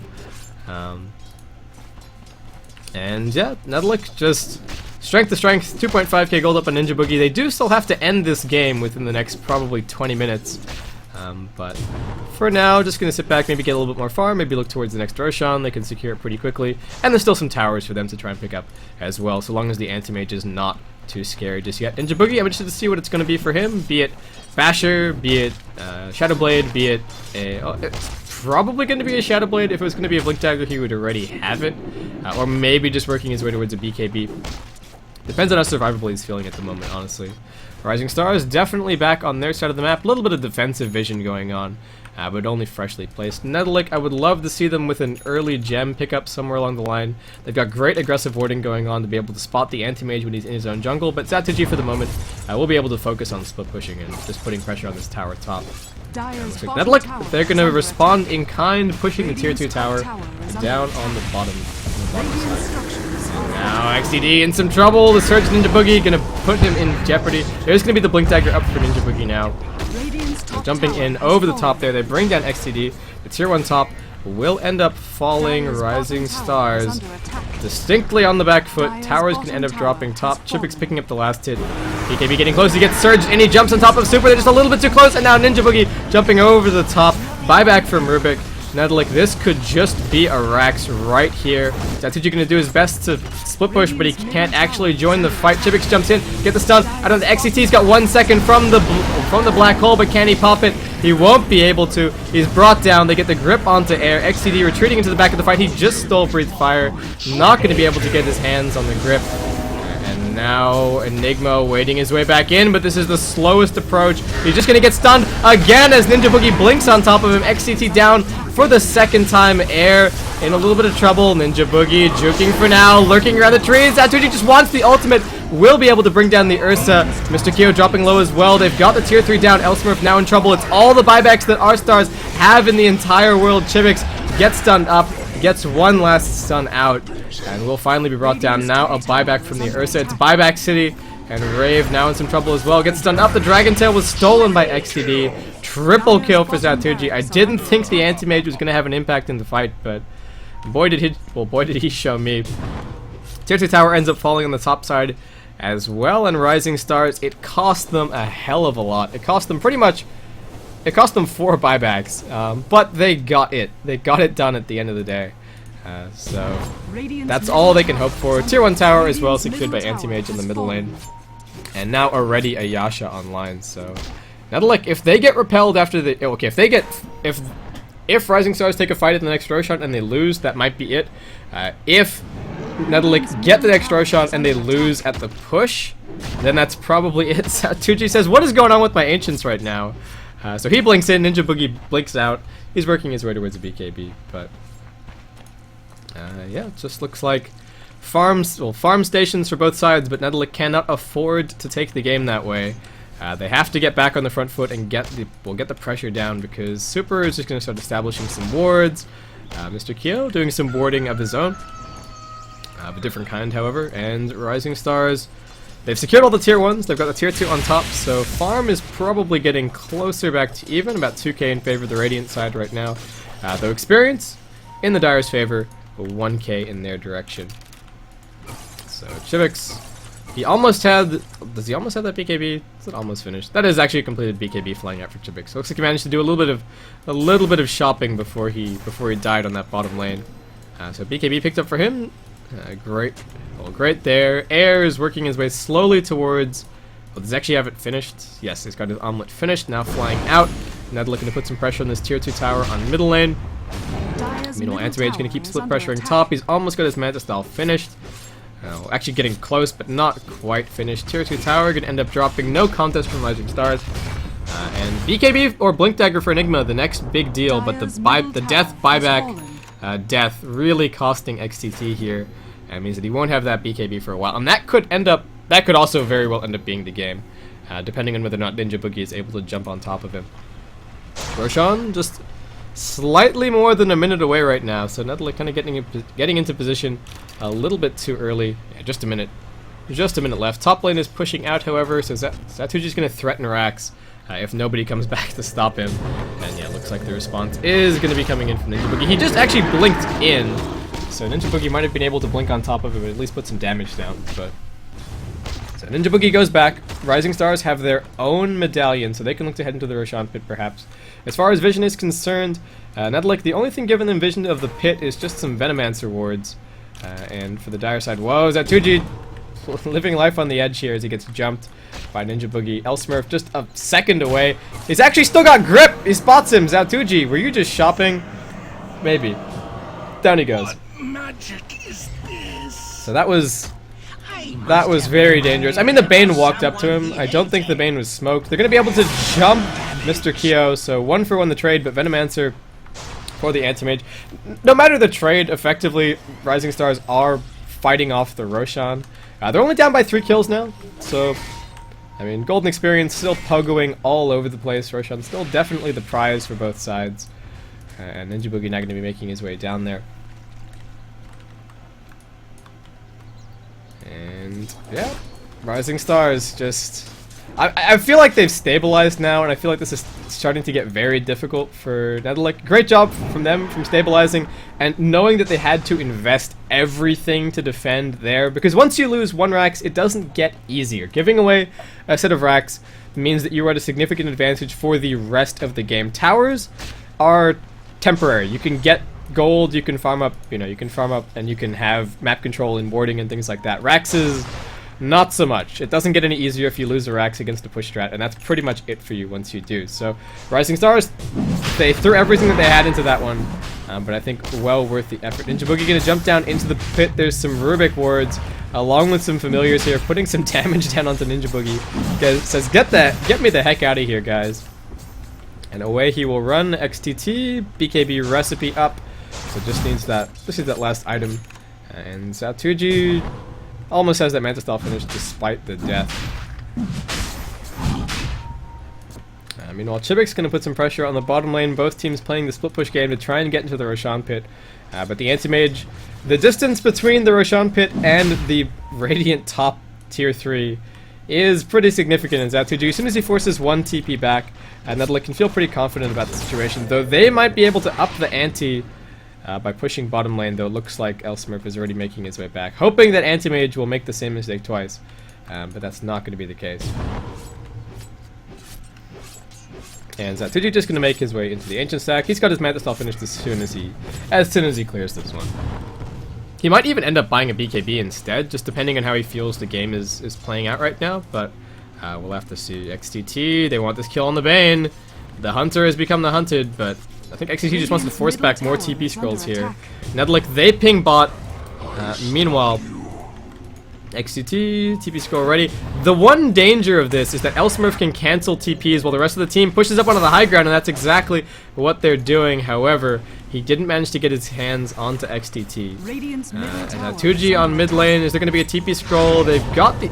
And yeah, Netolic just strength to strength, 2.5k gold up on Ninja Boogie. They do still have to end this game within the next probably 20 minutes. But for now, just going to sit back, maybe get a little bit more farm, maybe look towards the next Roshan. They can secure it pretty quickly. And there's still some towers for them to try and pick up as well, so long as the Anti-Mage is not too scary just yet. Ninja Boogie, I'm interested to see what it's going to be for him, be it Basher, be it Shadow Blade, be it a... Oh, it's probably going to be a Shadow Blade. If it was going to be a Blink Dagger, he would already have it. Or maybe just working his way towards a BKB. Depends on how survivable he's feeling at the moment, honestly. Rising Stars definitely back on their side of the map. A little bit of defensive vision going on, but only freshly placed. Netolic, I would love to see them with an early gem pickup somewhere along the line. They've got great aggressive warding going on to be able to spot the anti-mage when he's in his own jungle, but Zatuji for the moment will be able to focus on split pushing and just putting pressure on this tower top. Dyer's Like Netolic, they're going to respond in kind, pushing the tier 2 tower down on the bottom. Now XDD in some trouble. The Surge Ninja Boogie gonna put him in jeopardy. There's gonna be the Blink Dagger up for Ninja Boogie now. Jumping in over the top there, they bring down XDD. The tier 1 top will end up falling. Rising Stars distinctly on the back foot. Towers can end up dropping top. Chipix picking up the last hit. BKB getting close. He gets surged and he jumps on top of Super. They're just a little bit too close, and now Ninja Boogie jumping over the top. Buyback from Rubik. Netolic, this could just be a Rax right here. Zatuji gonna do his best to split push, but he can't actually join the fight. Chipix jumps in, get the stun. I don't know, the XCT's got 1 second from the black hole, but can he pop it? He won't be able to. He's brought down. They get the grip onto air. XCD retreating into the back of the fight. He just stole Breathe Fire. Not gonna be able to get his hands on the grip. And now Enigma waiting his way back in, but this is the slowest approach. He's just gonna get stunned again as Ninja Boogie blinks on top of him. XCT down for the second time. Air in a little bit of trouble. Ninja Boogie juking for now, lurking around the trees. Zatuji just wants the ultimate. Will be able to bring down the Ursa. Mr. Kyo dropping low as well. They've got the tier 3 down. Elsmurf now in trouble. It's all the buybacks that RStars have in the entire world. Chivix gets stunned up, gets one last stun out, and will finally be brought down. Now a buyback from the Ursa. It's buyback city, and Rave now in some trouble as well. Gets stunned up. The Dragon Tail was stolen by XTD. Triple kill for Zatuji. I didn't think the anti-mage was going to have an impact in the fight, but boy did he show me. Tier 2 tower ends up falling on the top side as well, and Rising Stars, it cost them a hell of a lot. It cost them 4 buybacks, but they got it. They got it done at the end of the day. So that's all they can hope for. Tier 1 tower as well secured by anti-mage in the middle lane, and now already a Yasha online. So Netolic, if they get repelled after the if Rising Stars take a fight at the next Roshan and they lose, that might be it. If Netolic get the next Roshan and they lose at the push, then that's probably it. Zatuji says, "What is going on with my ancients right now?" So he blinks in, Ninja Boogie blinks out. He's working his way towards a BKB, but yeah, it just looks like farm stations for both sides, but Netolic cannot afford to take the game that way. They have to get back on the front foot and get the pressure down, because Super is just going to start establishing some wards. Mr. Kyo doing some warding of his own, of a different kind, however, and Rising Stars, they've secured all the tier 1s, they've got the tier 2 on top, so farm is probably getting closer back to even, about 2k in favor of the Radiant side right now, though experience in the Dyer's favor, 1k in their direction. So Chivix, he almost had, does he almost have that BKB? Is it almost finished? That is actually a completed BKB flying out for Chivix. Looks like he managed to do a little bit of shopping before he died on that bottom lane. So BKB picked up for him. Great there. Air is working his way slowly towards. Well, does he actually have it finished? Yes, he's got his omelet finished. Now flying out. Now looking to put some pressure on this tier 2 tower on middle lane. Meanwhile, Anti-Mage going to keep split pressuring top. He's almost got his Manta Style finished. Actually getting close, but not quite finished. Tier 2 tower going to end up dropping. No contest from Rising Stars. And BKB or Blink Dagger for Enigma, the next big deal, but the death buyback death really costing XTT here. That means that he won't have that BKB for a while, and that could also very well end up being the game, depending on whether or not Ninja Boogie is able to jump on top of him. Roshan just slightly more than a minute away right now, so Netolic kind of getting into position a little bit too early. Yeah, just a minute left. Top lane is pushing out, however, so Zatuji's going to threaten Rax if nobody comes back to stop him. And yeah, looks like the response is going to be coming in from Ninja Boogie. He just actually blinked in, so Ninja Boogie might have been able to blink on top of him and at least put some damage down. But so Ninja Boogie goes back. Rising Stars have their own medallion, so they can look to head into the Roshan pit perhaps. As far as vision is concerned, Netolic, the only thing given them vision of the pit is just some Venomancer wards. And for the Dire side, whoa, Zatuji living life on the edge here as he gets jumped by Ninja Boogie. Elsmurf just a second away. He's actually still got grip. He spots him. Zatuji, were you just shopping? Maybe. Down he goes. What magic is this? So that was That was very dangerous. I mean, the Bane walked up to him. I don't think the Bane was smoked. They're going to be able to jump Mr. Kyo, so 1 for 1 the trade, but Venomancer for the Anti-Mage. No matter the trade, effectively, Rising Stars are fighting off the Roshan. They're only down by 3 kills now, so, I mean, Golden Experience still pogoing all over the place. Roshan still definitely the prize for both sides. And Ninja Boogie not going to be making his way down there. And, yeah, Rising Stars just... I feel like they've stabilized now, and I feel like this is starting to get very difficult for Netolic. Great job from them, from stabilizing, and knowing that they had to invest everything to defend there, because once you lose 1 Rax, it doesn't get easier. Giving away a set of Rax means that you are at a significant advantage for the rest of the game. Towers are temporary. You can get gold, you can farm up, and you can have map control and warding and things like that. Raxes, not so much. It doesn't get any easier if you lose a Rax against a push strat, and that's pretty much it for you once you do. So, Rising Stars, they threw everything that they had into that one, but I think well worth the effort. Ninja Boogie gonna jump down into the pit. There's some Rubik wards, along with some familiars here, putting some damage down onto Ninja Boogie. Says, get me the heck out of here, guys. And away he will run. XTT, BKB recipe up. So just needs that last item. And Satuji almost has that Mantis Style finish despite the death. Meanwhile, Chibik's going to put some pressure on the bottom lane. Both teams playing the split push game to try and get into the Roshan pit. But the Anti-Mage, the distance between the Roshan pit and the Radiant top tier 3 is pretty significant in Zatuji. As soon as he forces 1 TP back, Netolic can feel pretty confident about the situation, though they might be able to up the ante by pushing bottom lane, though it looks like Elsmurf is already making his way back, hoping that Anti-Mage will make the same mistake twice, but that's not going to be the case. And Zatuji just going to make his way into the Ancient Stack. He's got his Mantis Style finished as soon as he clears this one. He might even end up buying a BKB instead, just depending on how he feels the game is playing out right now, but we'll have to see. XTT, they want this kill on the Bane. The Hunter has become the hunted, but I think XTT just wants to force back more TP scrolls here. Netolic, they ping bot. Meanwhile, XTT, TP scroll ready. The one danger of this is that Elsmurf can cancel TPs while the rest of the team pushes up onto the high ground, and that's exactly what they're doing. However, he didn't manage to get his hands onto XTT. And Tuji on mid lane. Is there going to be a TP scroll? They've got the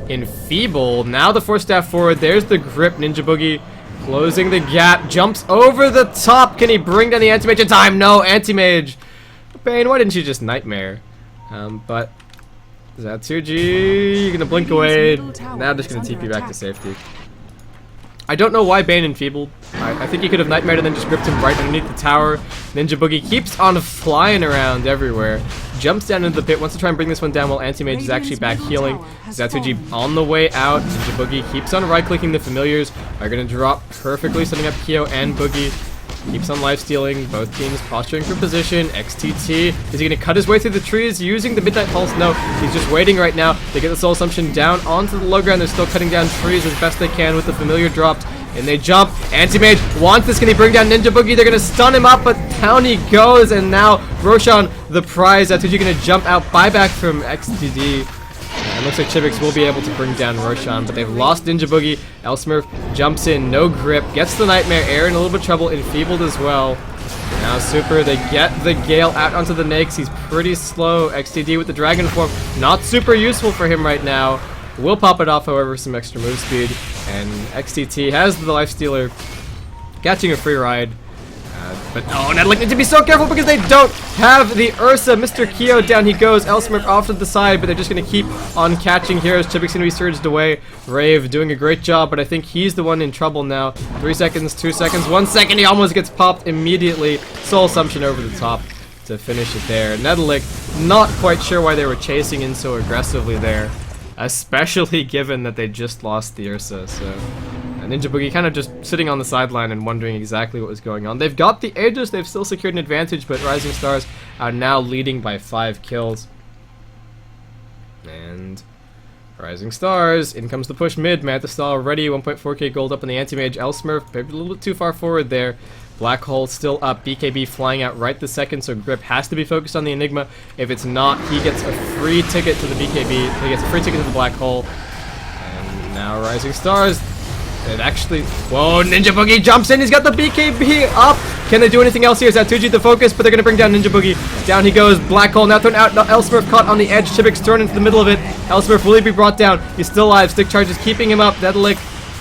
Enfeeble. Now the 4-staff forward. There's the grip. Ninja Boogie closing the gap. Jumps over the top. Can he bring down the Anti-Mage in time? No, Anti-Mage. Bane, why didn't you just Nightmare? But Zatuji, you're gonna blink away. Now just gonna TP back to safety. I don't know why Bane enfeebled. I think he could have Nightmared and then just gripped him right underneath the tower. Ninja Boogie keeps on flying around everywhere. Jumps down into the pit, wants to try and bring this one down while Anti-Mage is actually back healing. Zatuji on the way out. Ninja Boogie keeps on right-clicking the familiars. Are gonna drop perfectly, setting up Kyo and Boogie. Keeps on lifestealing, both teams posturing for position. XTT, is he going to cut his way through the trees using the Midnight Pulse? No, he's just waiting right now. They get the Soul Assumption down onto the low ground. They're still cutting down trees as best they can with the familiar dropped. And they jump. Anti-Mage wants this. Can he bring down Ninja Boogie? They're going to stun him up, but down he goes. And now Roshan, the prize. That's who's going to jump out. Buyback from XTD. It looks like Chibix will be able to bring down Roshan, but they've lost Ninja Boogie. Elsmurf jumps in, no grip, gets the Nightmare. Aaron in a little bit of trouble, enfeebled as well. Now Super, they get the Gale out onto the Nakes. He's pretty slow. XTD with the Dragon Form, not super useful for him right now. Will pop it off, however, some extra move speed. And XTT has the Lifestealer, catching a free ride. But oh, Netolic need to be so careful because they don't have the Ursa. Mr. Kyo down he goes. Elsmurf off to the side, but they're just going to keep on catching heroes. Chibik's going to be surged away. Rave doing a great job, but I think he's the one in trouble now. 3 seconds, 2 seconds, 1 second. He almost gets popped immediately. Soul Assumption over the top to finish it there. Netolic not quite sure why they were chasing in so aggressively there, especially given that they just lost the Ursa. So Ninja Boogie kind of just sitting on the sideline and wondering exactly what was going on. They've got the Aegis, they've still secured an advantage, but Rising Stars are now leading by 5 kills. And Rising Stars, in comes the push mid. Mantis Style ready, 1.4k gold up on the Anti-Mage. Elsmurf, maybe a little bit too far forward there. Black hole still up. BKB flying out right this second, so Grip has to be focused on the Enigma. If it's not, he gets a free ticket to the BKB. He gets a free ticket to the Black hole. And now Rising Stars. It actually... Whoa, Ninja Boogie jumps in. He's got the BKB up. Can they do anything else here? Zatuji the focus, but they're going to bring down Ninja Boogie. Down he goes. Black hole now thrown out. Elsmurf caught on the edge. Chibik's thrown into the middle of it. Elsmurf will he be brought down? He's still alive. Stick charges keeping him up. Nedelik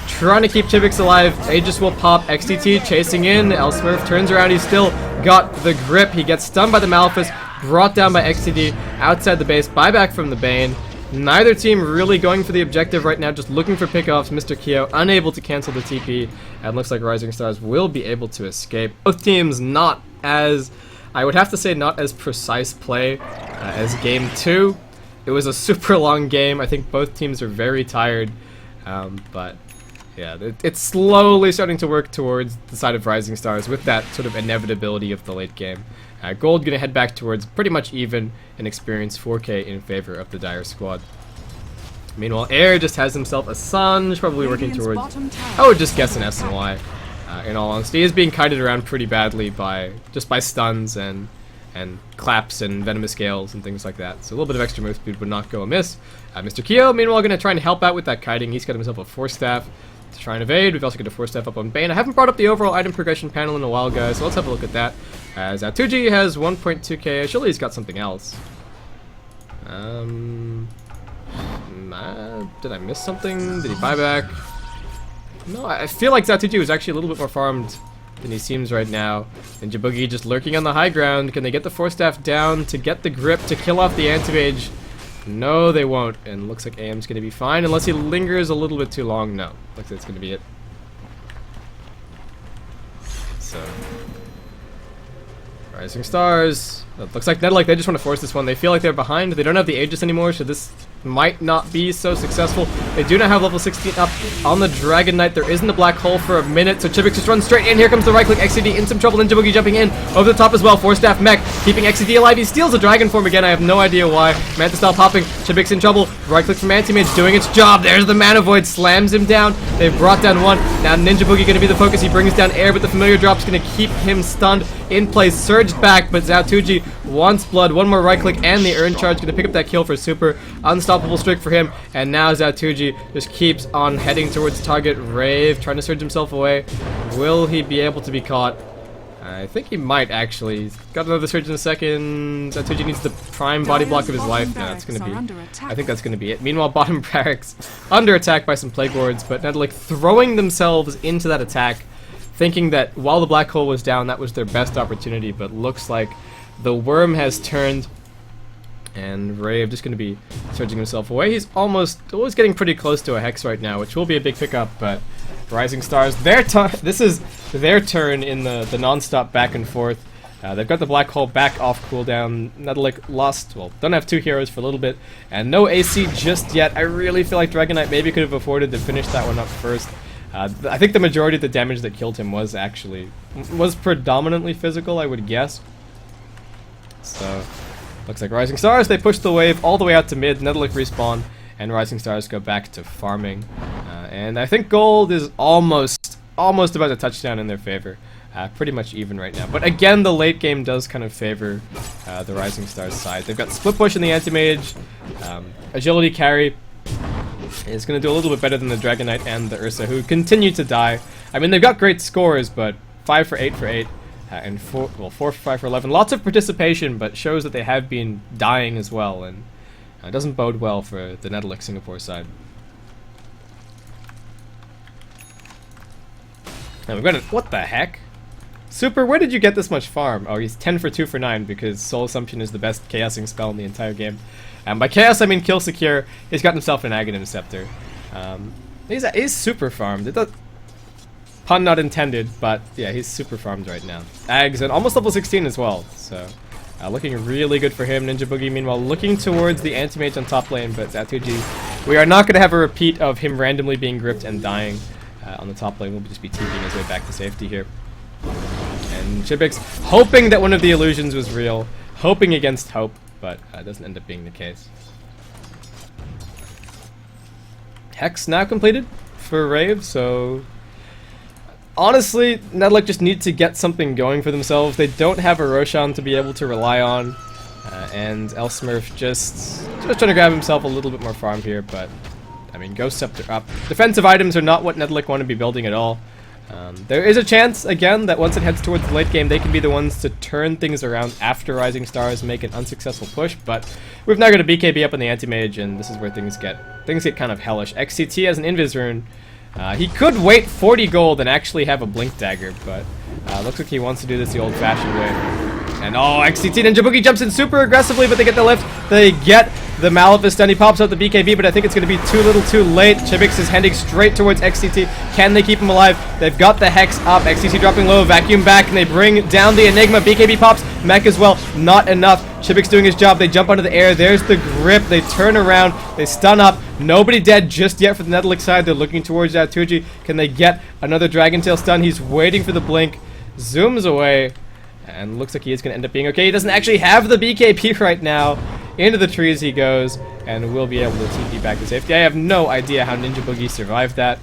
trying to keep Chibix alive. Aegis will pop. XTT chasing in. Elsmurf turns around. He's still got the grip. He gets stunned by the Malphus. Brought down by XTD outside the base. Buyback from the Bane. Neither team really going for the objective right now, just looking for pickoffs. Mr. Kyo unable to cancel the TP, and looks like Rising Stars will be able to escape. Both teams not as, I would have to say, not as precise play as game 2. It was a super long game. I think both teams are very tired, but yeah, it's slowly starting to work towards the side of Rising Stars with that sort of inevitability of the late game. Gold gonna head back towards pretty much even in experience 4K in favor of the Dire squad. Meanwhile, Air just has himself a Sun, probably working towards, I would just guess an S and Y. In all honesty, he is being kited around pretty badly by stuns and claps and venomous scales and things like that. So a little bit of extra move speed would not go amiss. Mr. Kyo, meanwhile, gonna try and help out with that kiting. He's got himself a Force Staff to try and evade. We've also got a Force Staff up on Bane. I haven't brought up the overall item progression panel in a while, guys, so let's have a look at that. Zatuji has 1.2k. Surely he's got something else. Did I miss something? Did he buy back? No, I feel like Zatuji was actually a little bit more farmed than he seems right now. Ninja Boogie just lurking on the high ground. Can they get the Force Staff down to get the grip to kill off the Anti-Mage? No, they won't. And looks like AM's going to be fine unless he lingers a little bit too long. No, looks like it's going to be it. So... Rising Stars. It looks like Nedelik, they just want to force this one. They feel like they're behind. They don't have the Aegis anymore, so this might not be so successful. They do not have level 16 up on the Dragon Knight. There isn't a black hole for a minute, so Chibix just runs straight in. Here comes the right click. XCD in some trouble. Ninja Boogie jumping in over the top as well. Force Staff mech keeping XCD alive. He steals a Dragon form again. I have no idea why. Manta Style popping. Chibix in trouble. Right click from Anti-Mage doing its job. There's the Mana Void. Slams him down. They've brought down one. Now Ninja Boogie going to be the focus. He brings down Air, but the familiar drop's going to keep him stunned in place. Surged back, but Zatuji wants blood. One more right click and the Urn Charge going to pick up that kill for Super. Unstoppable streak for him. And now Zatuji just keeps on heading towards target. Rave trying to surge himself away. Will he be able to be caught? I think he might actually. He's got another surge in a second. Zatuji needs the prime body block of his life. No, that's going to be... I think that's going to be it. Meanwhile, bottom barracks under attack by some Plague Wards, but Nedelik throwing themselves into that attack, thinking that while the black hole was down, that was their best opportunity, but looks like the worm has turned, and Rave just going to be surging himself away. He's almost getting pretty close to a Hex right now, which will be a big pickup, but Rising Stars, this is their turn in the non-stop back and forth. They've got the black hole back off cooldown. Nedelik lost, well, don't have 2 heroes for a little bit, and no AC just yet. I really feel like Dragon Knight maybe could have afforded to finish that one up first. I think the majority of the damage that killed him was predominantly physical, I would guess. So, looks like Rising Stars, they push the wave all the way out to mid. Nedelik respawn, and Rising Stars go back to farming. And I think Gold is almost about a touchdown in their favor. Pretty much even right now. But again, the late game does kind of favor the Rising Stars side. They've got Split Push in the Anti-Mage. Agility carry is going to do a little bit better than the Dragon Knight and the Ursa, who continue to die. I mean, they've got great scores, but 5 for 8 for 8. And 4 for 5 for 11. Lots of participation, but shows that they have been dying as well, and it doesn't bode well for the Nedelik Singapore side. Now we've got a, what the heck? Super, where did you get this much farm? Oh, he's 10 for 2 for 9 because Soul Assumption is the best chaosing spell in the entire game. By chaos, I mean kill secure. He's got himself an Aghanim Scepter. He's super farmed. It does, pun not intended, but yeah, he's super farmed right now. Ags and almost level 16 as well, so looking really good for him. Ninja Boogie, meanwhile, looking towards the Anti-Mage on top lane, but Zatuji, we are not going to have a repeat of him randomly being gripped and dying on the top lane. We'll just be TPing his way back to safety here. And Chibix hoping that one of the illusions was real, hoping against hope, but it doesn't end up being the case. Hex now completed for Rave, so honestly, Nedelik just need to get something going for themselves. They don't have a Roshan to be able to rely on. And Elsmurf just trying to grab himself a little bit more farm here, but I mean, Ghost Scepter up. Defensive items are not what Nedelik want to be building at all. There is a chance, again, that once it heads towards the late game, they can be the ones to turn things around after Rising Stars and make an unsuccessful push, but we've now got a BKB up on the Anti-Mage, and this is where things get kind of hellish. XCT has an Invis Rune. He could wait 40 gold and actually have a Blink Dagger, but looks like he wants to do this the old-fashioned way. And oh, XCT Ninja Boogie jumps in super aggressively, but they get the lift. They get the Maleficent stun. He pops out the BKB, but I think it's going to be too little too late. Chibix is heading straight towards XCT. Can they keep him alive? They've got the Hex up. XCT dropping low, vacuum back, and they bring down the Enigma. BKB pops, mech as well. Not enough. Chibix doing his job. They jump onto the air. There's the grip. They turn around. They stun up. Nobody dead just yet for the Nedelik side. They're looking towards Zatuji. Can they get another Dragon Tail stun? He's waiting for the blink. Zooms away. And looks like he is going to end up being okay. He doesn't actually have the BKB right now. Into the trees he goes, and will be able to TP back to safety. I have no idea how Ninja Boogie survived that.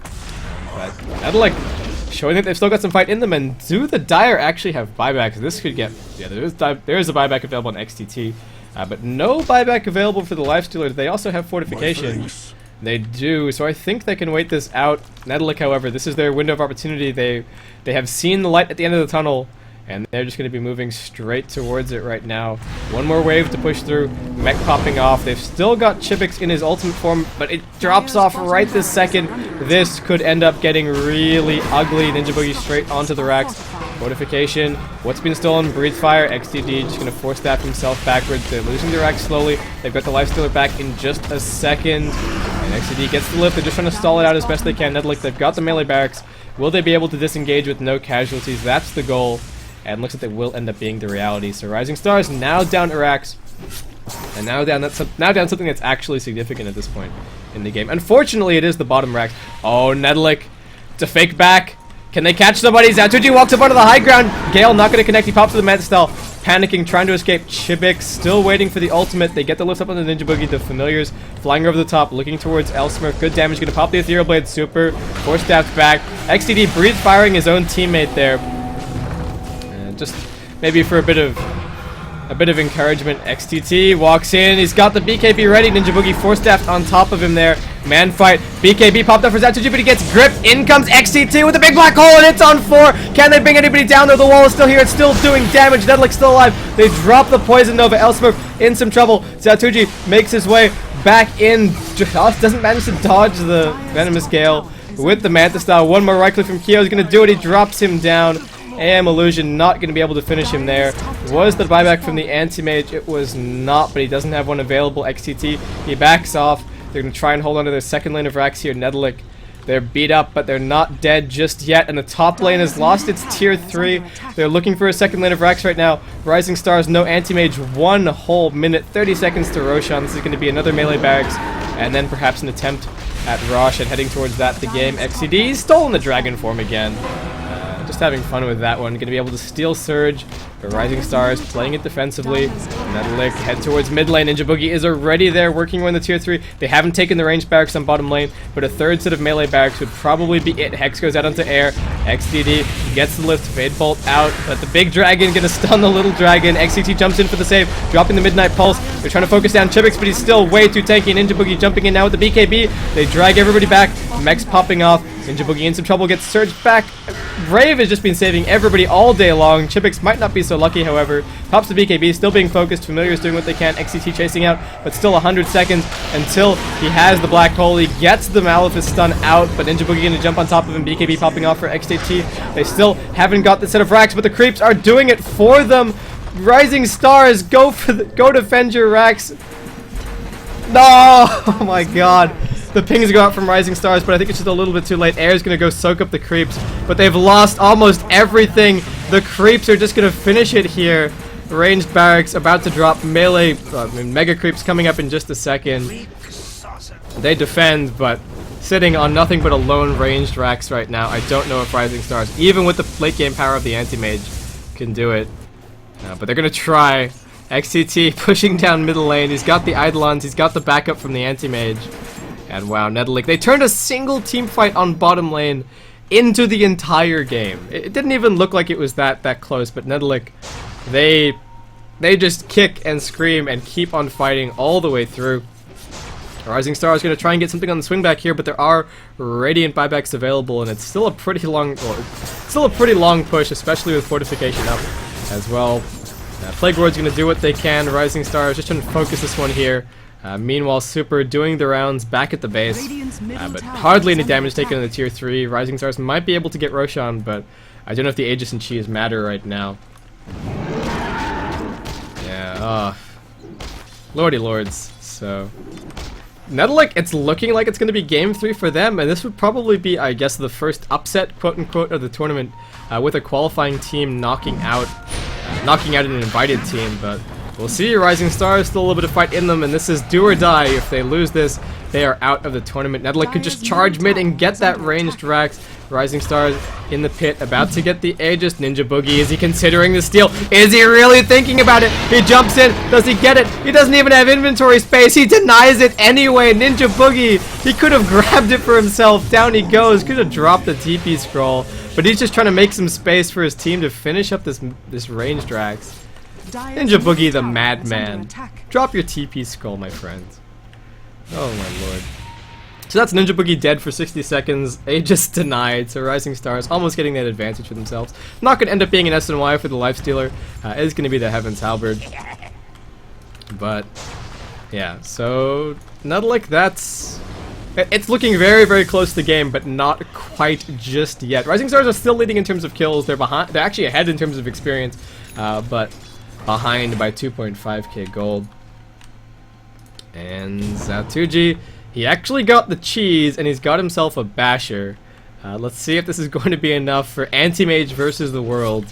But Nedelik showing that they've still got some fight in them, and do the Dire actually have buybacks? This could get... Yeah, there is a buyback available on XTT, but no buyback available for the Lifestealer. They also have Fortification. They do, so I think they can wait this out. Nedelik, however, this is their window of opportunity. They have seen the light at the end of the tunnel, and they're just going to be moving straight towards it right now. One more wave to push through. Mech popping off. They've still got Chibix in his ultimate form, but it drops off right this second. This could end up getting really ugly. Ninja Boogie straight onto the racks. Fortification. What's been stolen? Breathe Fire. XTD just going to force staff himself backwards. They're losing the racks slowly. They've got the Lifestealer back in just a second. And XTD gets the lift. They're just trying to stall it out as best they can. Nedelik, they've got the melee barracks. Will they be able to disengage with no casualties? That's the goal. And looks like they will end up being the reality. So Rising Stars now down Arax, and now down something that's actually significant at this point in the game. Unfortunately, it is the bottom racks. Oh, Nedelik to fake back. Can they catch somebody? Zatuji walks up onto the high ground. Gale not going to connect. He pops to the Mantis-Style. Panicking, trying to escape. Chibix still waiting for the ultimate. They get the lift up on the Ninja Boogie. The Familiars flying over the top, looking towards Elsmurf. Good damage. Going to pop the Ethereal Blade. Super. Force staffs back. XTD breathe firing his own teammate there. Just maybe for a bit of encouragement. XTT walks in. He's got the BKB ready. Ninja Boogie force staffed on top of him there. Man fight. BKB popped up for Zatuji, but he gets gripped. In comes XTT with a big black hole, and it's on 4. Can they bring anybody down there? The wall is still here. It's still doing damage. Nedelik's still alive. They drop the Poison Nova. Elsmurf in some trouble. Zatuji makes his way back in. Just doesn't manage to dodge the Venomous Gale with the Mantis-Style. One more right click from Kyo is going to do it. He drops him down. AM Illusion not going to be able to finish him there. Was the buyback from the Anti-Mage? It was not, but he doesn't have one available. XTT, he backs off. They're going to try and hold on to their second lane of racks here. Nedelik, they're beat up, but they're not dead just yet, and the top lane has lost its tier 3. They're looking for a second lane of racks right now. Rising Stars, no Anti-Mage, 1 whole minute, 30 seconds to Roshan. This is going to be another melee barracks, and then perhaps an attempt at Rosh, and heading towards that the game. XCD stolen the dragon form again. Just having fun with that one. Going to be able to steal Surge. The Rising Stars playing it defensively. Nedelik head towards mid lane. Ninja Boogie is already there working on the tier 3. They haven't taken the range barracks on bottom lane, but a third set of melee barracks would probably be it. Hex goes out onto air. XDD gets the lift. Fade Bolt out, but the big dragon going to stun the little dragon. XCT jumps in for the save, dropping the Midnight Pulse. They're trying to focus down Chibix, but he's still way too tanky. Ninja Boogie jumping in now with the BKB. They drag everybody back. Mech's popping off. Ninja Boogie in some trouble, gets surged back. Brave has just been saving everybody all day long. Chibix might not be so lucky, however. Pops the BKB, still being focused. Familiars doing what they can. XCT chasing out, but still 100 seconds until he has the black hole. He gets the Maleficent stun out, but Ninja Boogie going to jump on top of him. BKB popping off for XTT. They still haven't got the set of racks, but the creeps are doing it for them. Rising Stars, go defend your racks. No! Oh my god. The pings go out from Rising Stars, but I think it's just a little bit too late. Air's going to go soak up the creeps, but they've lost almost everything. The creeps are just going to finish it here. Ranged barracks about to drop. Melee, mega creeps coming up in just a second. They defend, but sitting on nothing but a lone ranged racks right now. I don't know if Rising Stars, even with the late game power of the Anti-Mage, can do it. But they're going to try. XCT pushing down middle lane. He's got the Eidolons. He's got the backup from the Anti-Mage. And wow, Nedelik, they turned a single team fight on bottom lane into the entire game. It didn't even look like it was that close, but Netolic, they just kick and scream and keep on fighting all the way through. Rising Star is going to try and get something on the swing back here, but there are Radiant buybacks available, and it's still a pretty long, push, especially with Fortification up as well. Plague Lord's going to do what they can. Rising Star is just trying to focus this one here. Meanwhile, Super doing the rounds back at the base, but hardly any damage taken in the tier 3. Rising Stars might be able to get Roshan, but I don't know if the Aegis and Chi's matter right now. Yeah, lordy lords. So Netolic, it's looking like it's going to be game 3 for them, and this would probably be, I guess, the first upset, quote-unquote, of the tournament, with a qualifying team knocking out an invited team, but we'll see. Rising Stars, still a little bit of fight in them, and this is do or die. If they lose this, they are out of the tournament. Netolic could just charge mid and get that ranged Rax. Rising Stars in the pit, about to get the Aegis. Ninja Boogie, is he considering the steal? Is he really thinking about it? He jumps in. Does he get it? He doesn't even have inventory space. He denies it anyway. Ninja Boogie, he could have grabbed it for himself. Down he goes. Could have dropped the TP scroll, but he's just trying to make some space for his team to finish up this ranged Rax. Ninja Boogie, the madman. Drop your TP scroll, my friends. Oh my lord. So that's Ninja Boogie dead for 60 seconds. Aegis denied. So Rising Stars almost getting that advantage for themselves. Not going to end up being an SNY for the Lifestealer. It's going to be the Heaven's Halberd. But yeah, so Netolic, it's looking very, very close to the game, but not quite just yet. Rising Stars are still leading in terms of kills. They're behind. They're actually ahead in terms of experience, but behind by 2.5k gold. And Zatuji, he actually got the cheese, and he's got himself a basher. Let's see if this is going to be enough for Anti-Mage versus the world.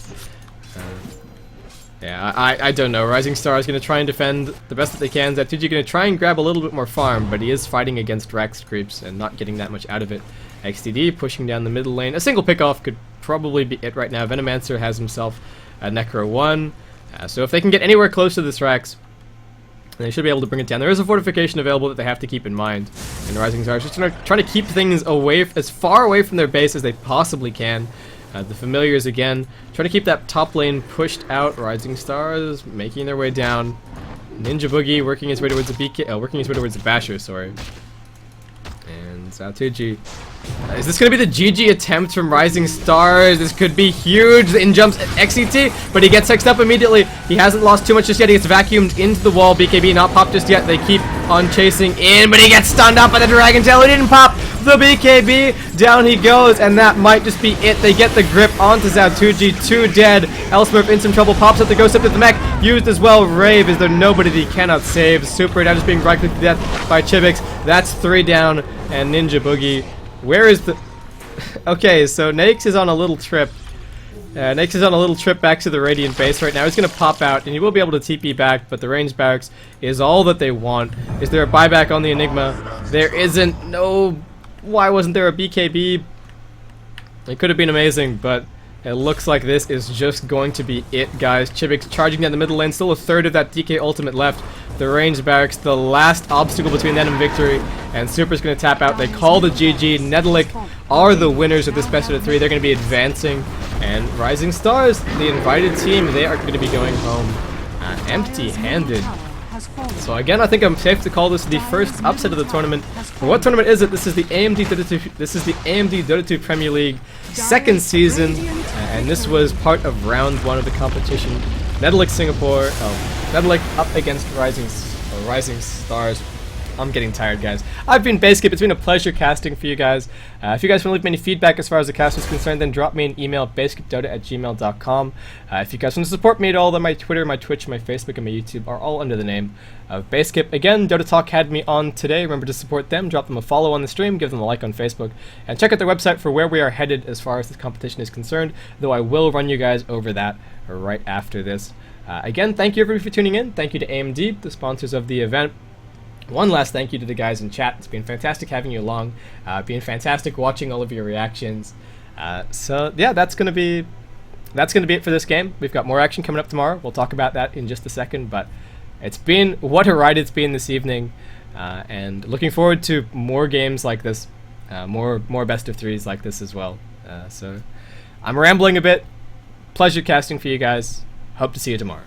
Yeah, I don't know. Rising Star is going to try and defend the best that they can. Zatuji going to try and grab a little bit more farm, but he is fighting against Rax creeps and not getting that much out of it. XTD pushing down the middle lane. A single pickoff could probably be it right now. Venomancer has himself a Necro 1. So if they can get anywhere close to this Rax, they should be able to bring it down. There is a fortification available that they have to keep in mind. And the Rising Stars just trying to keep things away, as far away from their base as they possibly can. The Familiars again, trying to keep that top lane pushed out. Rising Stars making their way down. Ninja Boogie working his way towards the Basher, sorry. And Zatuji. Is this going to be the GG attempt from Rising Stars? This could be huge. In jumps XCT, but he gets hexed up immediately. He hasn't lost too much just yet. He gets vacuumed into the wall. BKB not popped just yet. They keep on chasing in, but he gets stunned up by the Dragon Tail. He didn't pop the BKB. Down he goes, and that might just be it. They get the grip onto Zatuji. 2 dead. Elsmurf in some trouble. Pops up the Ghost up to the mech. Used as well. Rave, is there nobody that he cannot save? Super now just being right-clicked to death by Chibix. That's 3 down, and Ninja Boogie. Where is the... Okay, so Nakes is on a little trip. Nakes is on a little trip back to the Radiant base right now. He's going to pop out, and he will be able to TP back, but the ranged barracks is all that they want. Is there a buyback on the Enigma? There isn't. No. Why wasn't there a BKB? It could have been amazing, but it looks like this is just going to be it, guys. Chibix charging down the middle lane. Still a third of that DK ultimate left. The ranged barracks, the last obstacle between them and victory, and Super's going to tap out. They call the GG. Netolic are the winners of this best of 3. They're going to be advancing, and Rising Stars, the invited team, they are going to be going home empty-handed. So again, I think I'm safe to call this the first upset of the tournament. And what tournament is it? This is the AMD Dota 2 Premier League second season, and this was part of round 1 of the competition. Netolic Singapore, Netolic up against Rising Stars. I'm getting tired, guys. I've been Basecamp. It's been a pleasure casting for you guys. If you guys want to leave me any feedback as far as the cast is concerned, then drop me an email at basecampdota@gmail.com. If you guys want to support me at all, then my Twitter, my Twitch, my Facebook, and my YouTube are all under the name of Basecamp. Again, Dota Talk had me on today. Remember to support them, drop them a follow on the stream, give them a like on Facebook, and check out their website for where we are headed as far as this competition is concerned, though I will run you guys over that right after this. Again, thank you everybody for tuning in. Thank you to AMD, the sponsors of the event. One last thank you to the guys in chat. It's been fantastic having you along. Been fantastic watching all of your reactions. So yeah, that's gonna be it for this game. We've got more action coming up tomorrow. We'll talk about that in just a second. But it's been what a ride it's been this evening, and looking forward to more games like this, more best of 3s like this as well. So I'm rambling a bit. Pleasure casting for you guys. Hope to see you tomorrow.